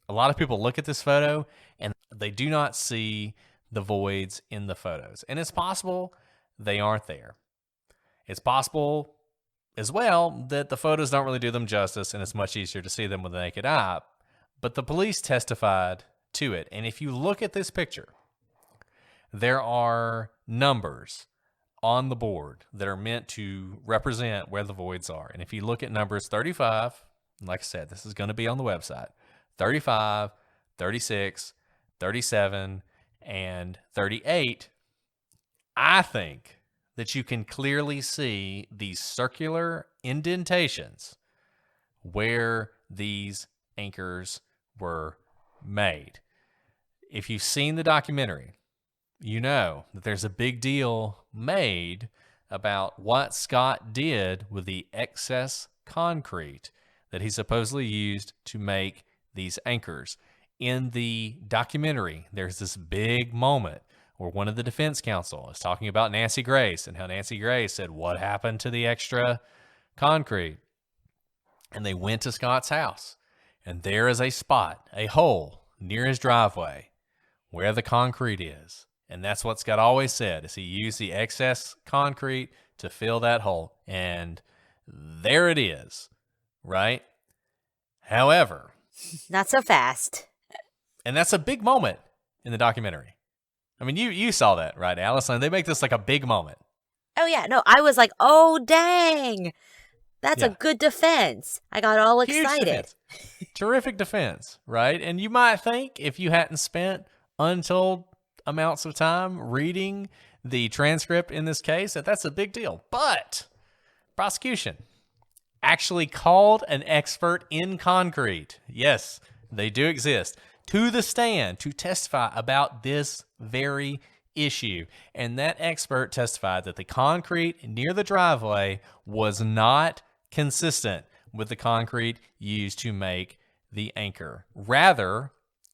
A lot of people look at this photo and they do not see the voids in the photos. And it's possible they aren't there. It's possible as well that the photos don't really do them justice and it's much easier to see them with the naked eye. But the police testified to it. And if you look at this picture, there are numbers on the board that are meant to represent where the voids are. And if you look at numbers 35, like I said, this is going to be on the website, 35, 36, 37, and 38, I think that you can clearly see these circular indentations where these anchors were made. If you've seen the documentary, you know that there's a big deal made about what Scott did with the excess concrete that he supposedly used to make these anchors. In the documentary, there's this big moment where one of the defense counsel is talking about Nancy Grace and how Nancy Grace said, what happened to the extra concrete? And they went to Scott's house and there is a spot, a hole near his driveway where the concrete is. And that's what Scott always said, is he used the excess concrete to fill that hole. And there it is, right? However, Not so fast. and that's a big moment in the documentary. I mean, you saw that, right, Alice? And they make this like a big moment. Oh, yeah. No, I was like, oh, dang. That's a good defense. I got all Huge excited. defense. Terrific defense, right? And you might think if you hadn't spent untold amounts of time reading the transcript in this case, that's a big deal. But prosecution actually called an expert in concrete. Yes, they do exist. To the stand to testify about this very issue. And that expert testified that the concrete near the driveway was not consistent with the concrete used to make the anchor. Rather,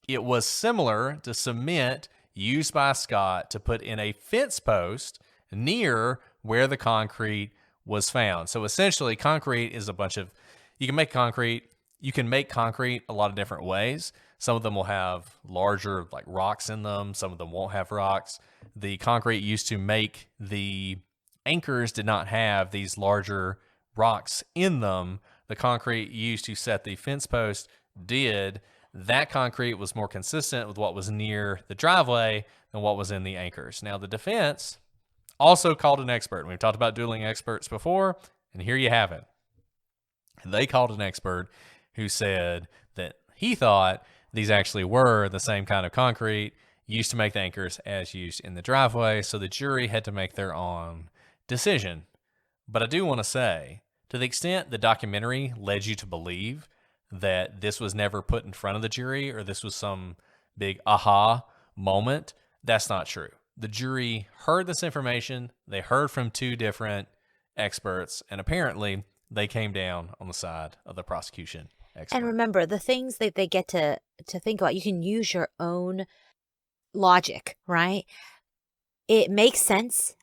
it was similar to cement used by Scott to put in a fence post near where the concrete was found. So essentially, concrete is a bunch of, you can make concrete a lot of different ways. Some of them will have larger like rocks in them. Some of them won't have rocks. The concrete used to make the anchors did not have these larger rocks in them. The concrete used to set the fence post did. That concrete was more consistent with what was near the driveway than what was in the anchors. Now, the defense also called an expert. We've talked about dueling experts before, and here you have it. They called an expert who said that he thought these actually were the same kind of concrete used to make the anchors as used in the driveway, so the jury had to make their own decision. But I do want to say, to the extent the documentary led you to believe that this was never put in front of the jury or this was some big aha moment, that's not true. The jury heard this information, they heard from two different experts, and apparently they came down on the side of the prosecution expert. And remember, the things that they get to think about, you can use your own logic, right? It makes sense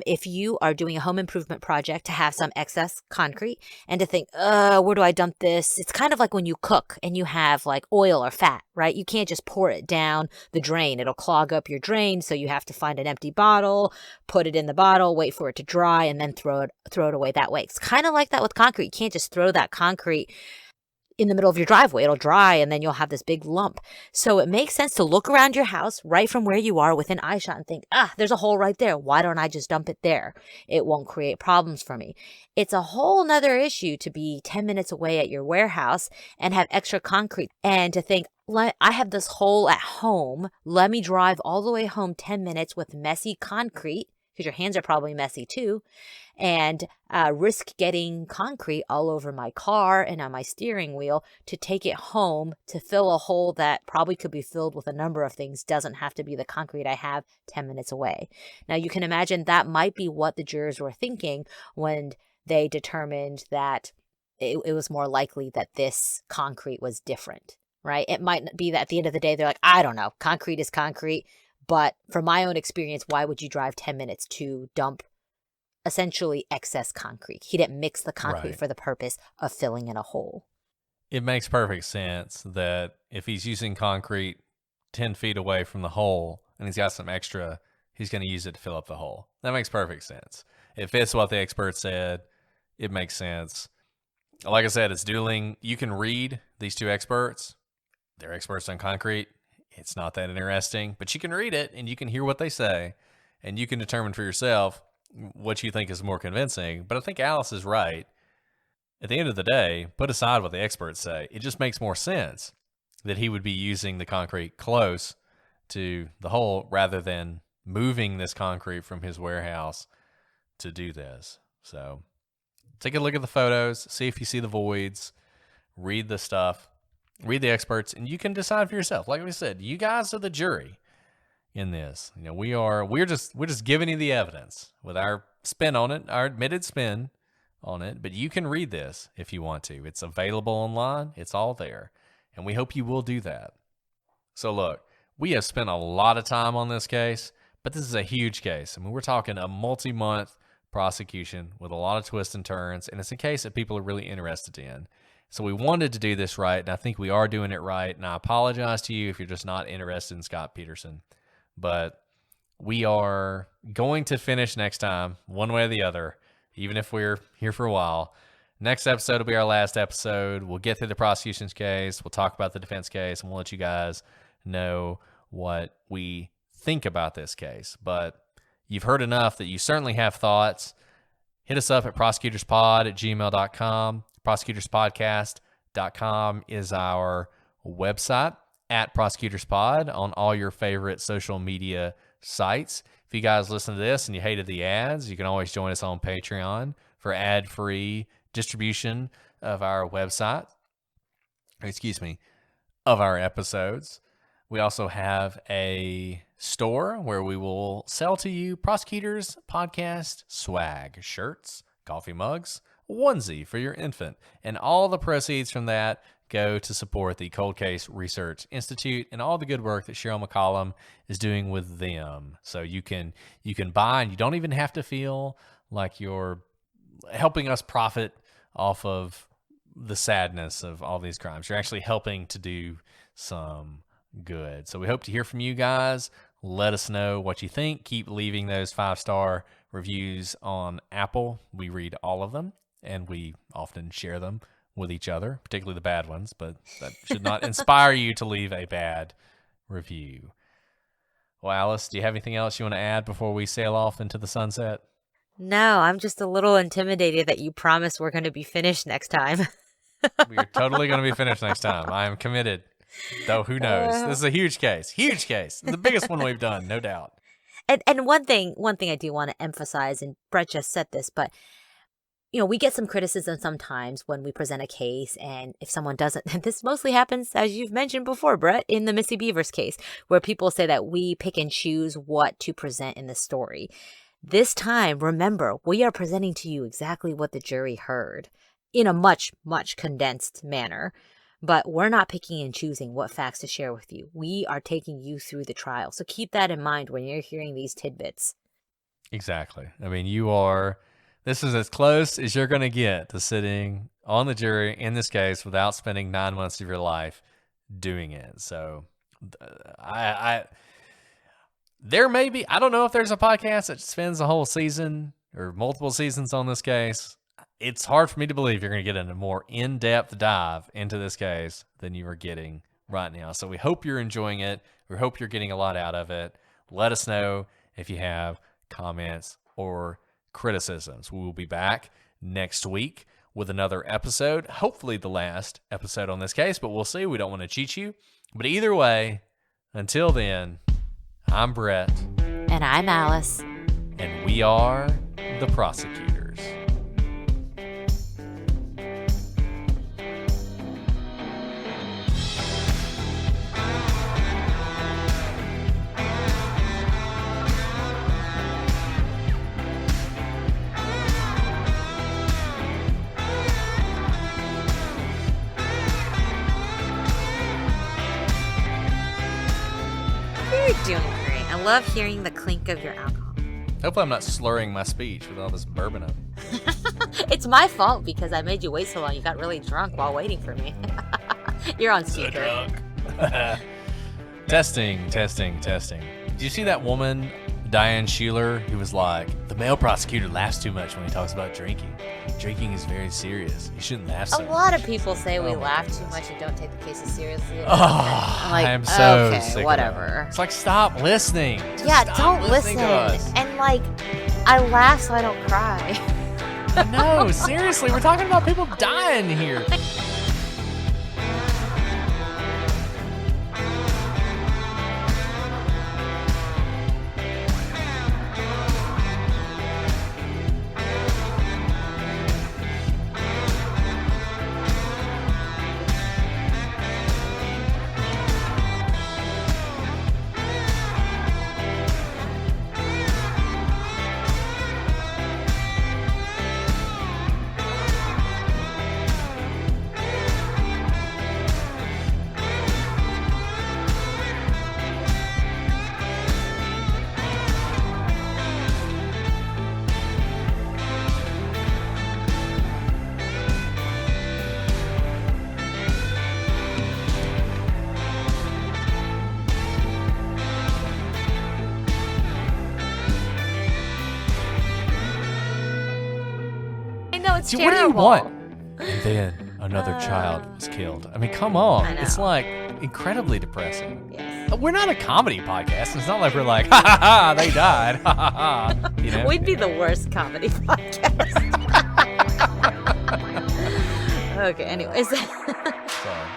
if you are doing a home improvement project to have some excess concrete and to think, where do I dump this? It's kind of like when you cook and you have like oil or fat, right? You can't just pour it down the drain. It'll clog up your drain. So you have to find an empty bottle, put it in the bottle, wait for it to dry, and then throw it away that way. It's kind of like that with concrete. You can't just throw that concrete in the middle of your driveway. It'll dry and then you'll have this big lump. So it makes sense to look around your house right from where you are within eyeshot and think, there's a hole right there. Why don't I just dump it there? It won't create problems for me. It's a whole nother issue to be 10 minutes away at your warehouse and have extra concrete and to think, I have this hole at home. Let me drive all the way home 10 minutes with messy concrete, because your hands are probably messy too, and risk getting concrete all over my car and on my steering wheel to take it home to fill a hole that probably could be filled with a number of things, doesn't have to be the concrete I have 10 minutes away. Now, you can imagine that might be what the jurors were thinking when they determined that it was more likely that this concrete was different, right? It might be that at the end of the day, they're like, I don't know, concrete is concrete. But from my own experience, why would you drive 10 minutes to dump essentially excess concrete? He didn't mix the concrete for the purpose of filling in a hole. It makes perfect sense that if he's using concrete 10 feet away from the hole and he's got some extra, he's going to use it to fill up the hole. That makes perfect sense. It fits what the expert said. It makes sense. Like I said, it's dueling. You can read these two experts. They're experts on concrete. It's not that interesting, but you can read it and you can hear what they say and you can determine for yourself what you think is more convincing. But I think Alice is right. At the end of the day, put aside what the experts say. It just makes more sense that he would be using the concrete close to the hole rather than moving this concrete from his warehouse to do this. So take a look at the photos, see if you see the voids, read the stuff. Read the experts, and you can decide for yourself. Like we said, you guys are the jury in this. You know, we're just giving you the evidence with our spin on it, our admitted spin on it. But you can read this if you want to. It's available online. It's all there, and we hope you will do that. So look, we have spent a lot of time on this case, but this is a huge case. I mean, we're talking a multi-month prosecution with a lot of twists and turns, and it's a case that people are really interested in. So we wanted to do this right, and I think we are doing it right. And I apologize to you if you're just not interested in Scott Peterson. But we are going to finish next time, one way or the other, even if we're here for a while. Next episode will be our last episode. We'll get through the prosecution's case. We'll talk about the defense case, and we'll let you guys know what we think about this case. But you've heard enough that you certainly have thoughts. Hit us up at prosecutorspod@gmail.com. Prosecutorspodcast.com is our website, at prosecutorspod on all your favorite social media sites. If you guys listen to this and you hated the ads, you can always join us on Patreon for ad-free distribution of our website, of our episodes. We also have a store where we will sell to you Prosecutors Podcast swag, shirts, coffee mugs, onesie for your infant, and all the proceeds from that go to support the Cold Case Research Institute and all the good work that Cheryl McCollum is doing with them. So you can buy, and you don't even have to feel like you're helping us profit off of the sadness of all these crimes. You're actually helping to do some good. So we hope to hear from you guys. Let us know what you think. Keep leaving those 5-star reviews on Apple. We read all of them, and we often share them with each other, particularly the bad ones, but that should not inspire you to leave a bad review. Well, Alice, do you have anything else you want to add before we sail off into the sunset? No, I'm just a little intimidated that you promised we're going to be finished next time. We're totally going to be finished next time. I am committed. Though who knows? This is a huge case. Huge case. The biggest one we've done, no doubt. And one thing I do want to emphasize, and Brett just said this, but we get some criticism sometimes when we present a case, and if someone doesn't, and this mostly happens, as you've mentioned before, Brett, in the Missy Beavers case, where people say that we pick and choose what to present in the story. This time, remember, we are presenting to you exactly what the jury heard in a much, much condensed manner. But we're not picking and choosing what facts to share with you. We are taking you through the trial. So keep that in mind when you're hearing these tidbits. Exactly. I mean, this is as close as you're going to get to sitting on the jury in this case without spending 9 months of your life doing it. So there may be, I don't know if there's a podcast that spends a whole season or multiple seasons on this case. It's hard for me to believe you're going to get a more in-depth dive into this case than you are getting right now. So we hope you're enjoying it. We hope you're getting a lot out of it. Let us know if you have comments or criticisms. We will be back next week with another episode, hopefully the last episode on this case, but we'll see. We don't want to cheat you. But either way, until then, I'm Brett. And I'm Alice. And we are the prosecutors. Doing great. I love hearing the clink of your alcohol. Hopefully I'm not slurring my speech with all this bourbon up. It's my fault because I made you wait so long. You got really drunk while waiting for me. You're on speaker. So drunk. Testing. Did you see that woman, Diane Sawyer, who was like, the male prosecutor laughs too much when he talks about drinking. Drinking is very serious. You shouldn't laugh so much. A lot of people say we laugh too much and don't take the cases seriously. Oh, like, I'm so okay, sick whatever. Of that. It's like, stop listening. Yeah, Stop don't listening listen. to us. And like, I laugh so I don't cry. No, seriously, we're talking about people dying here. know, it's See, terrible. what do you want? And then another child was killed. I mean, come on. I know. It's like incredibly depressing. Yes. We're not a comedy podcast. It's not like we're like, ha ha ha, they died. Ha ha ha. You know? We'd be the worst comedy podcast. Okay, anyways. Sorry.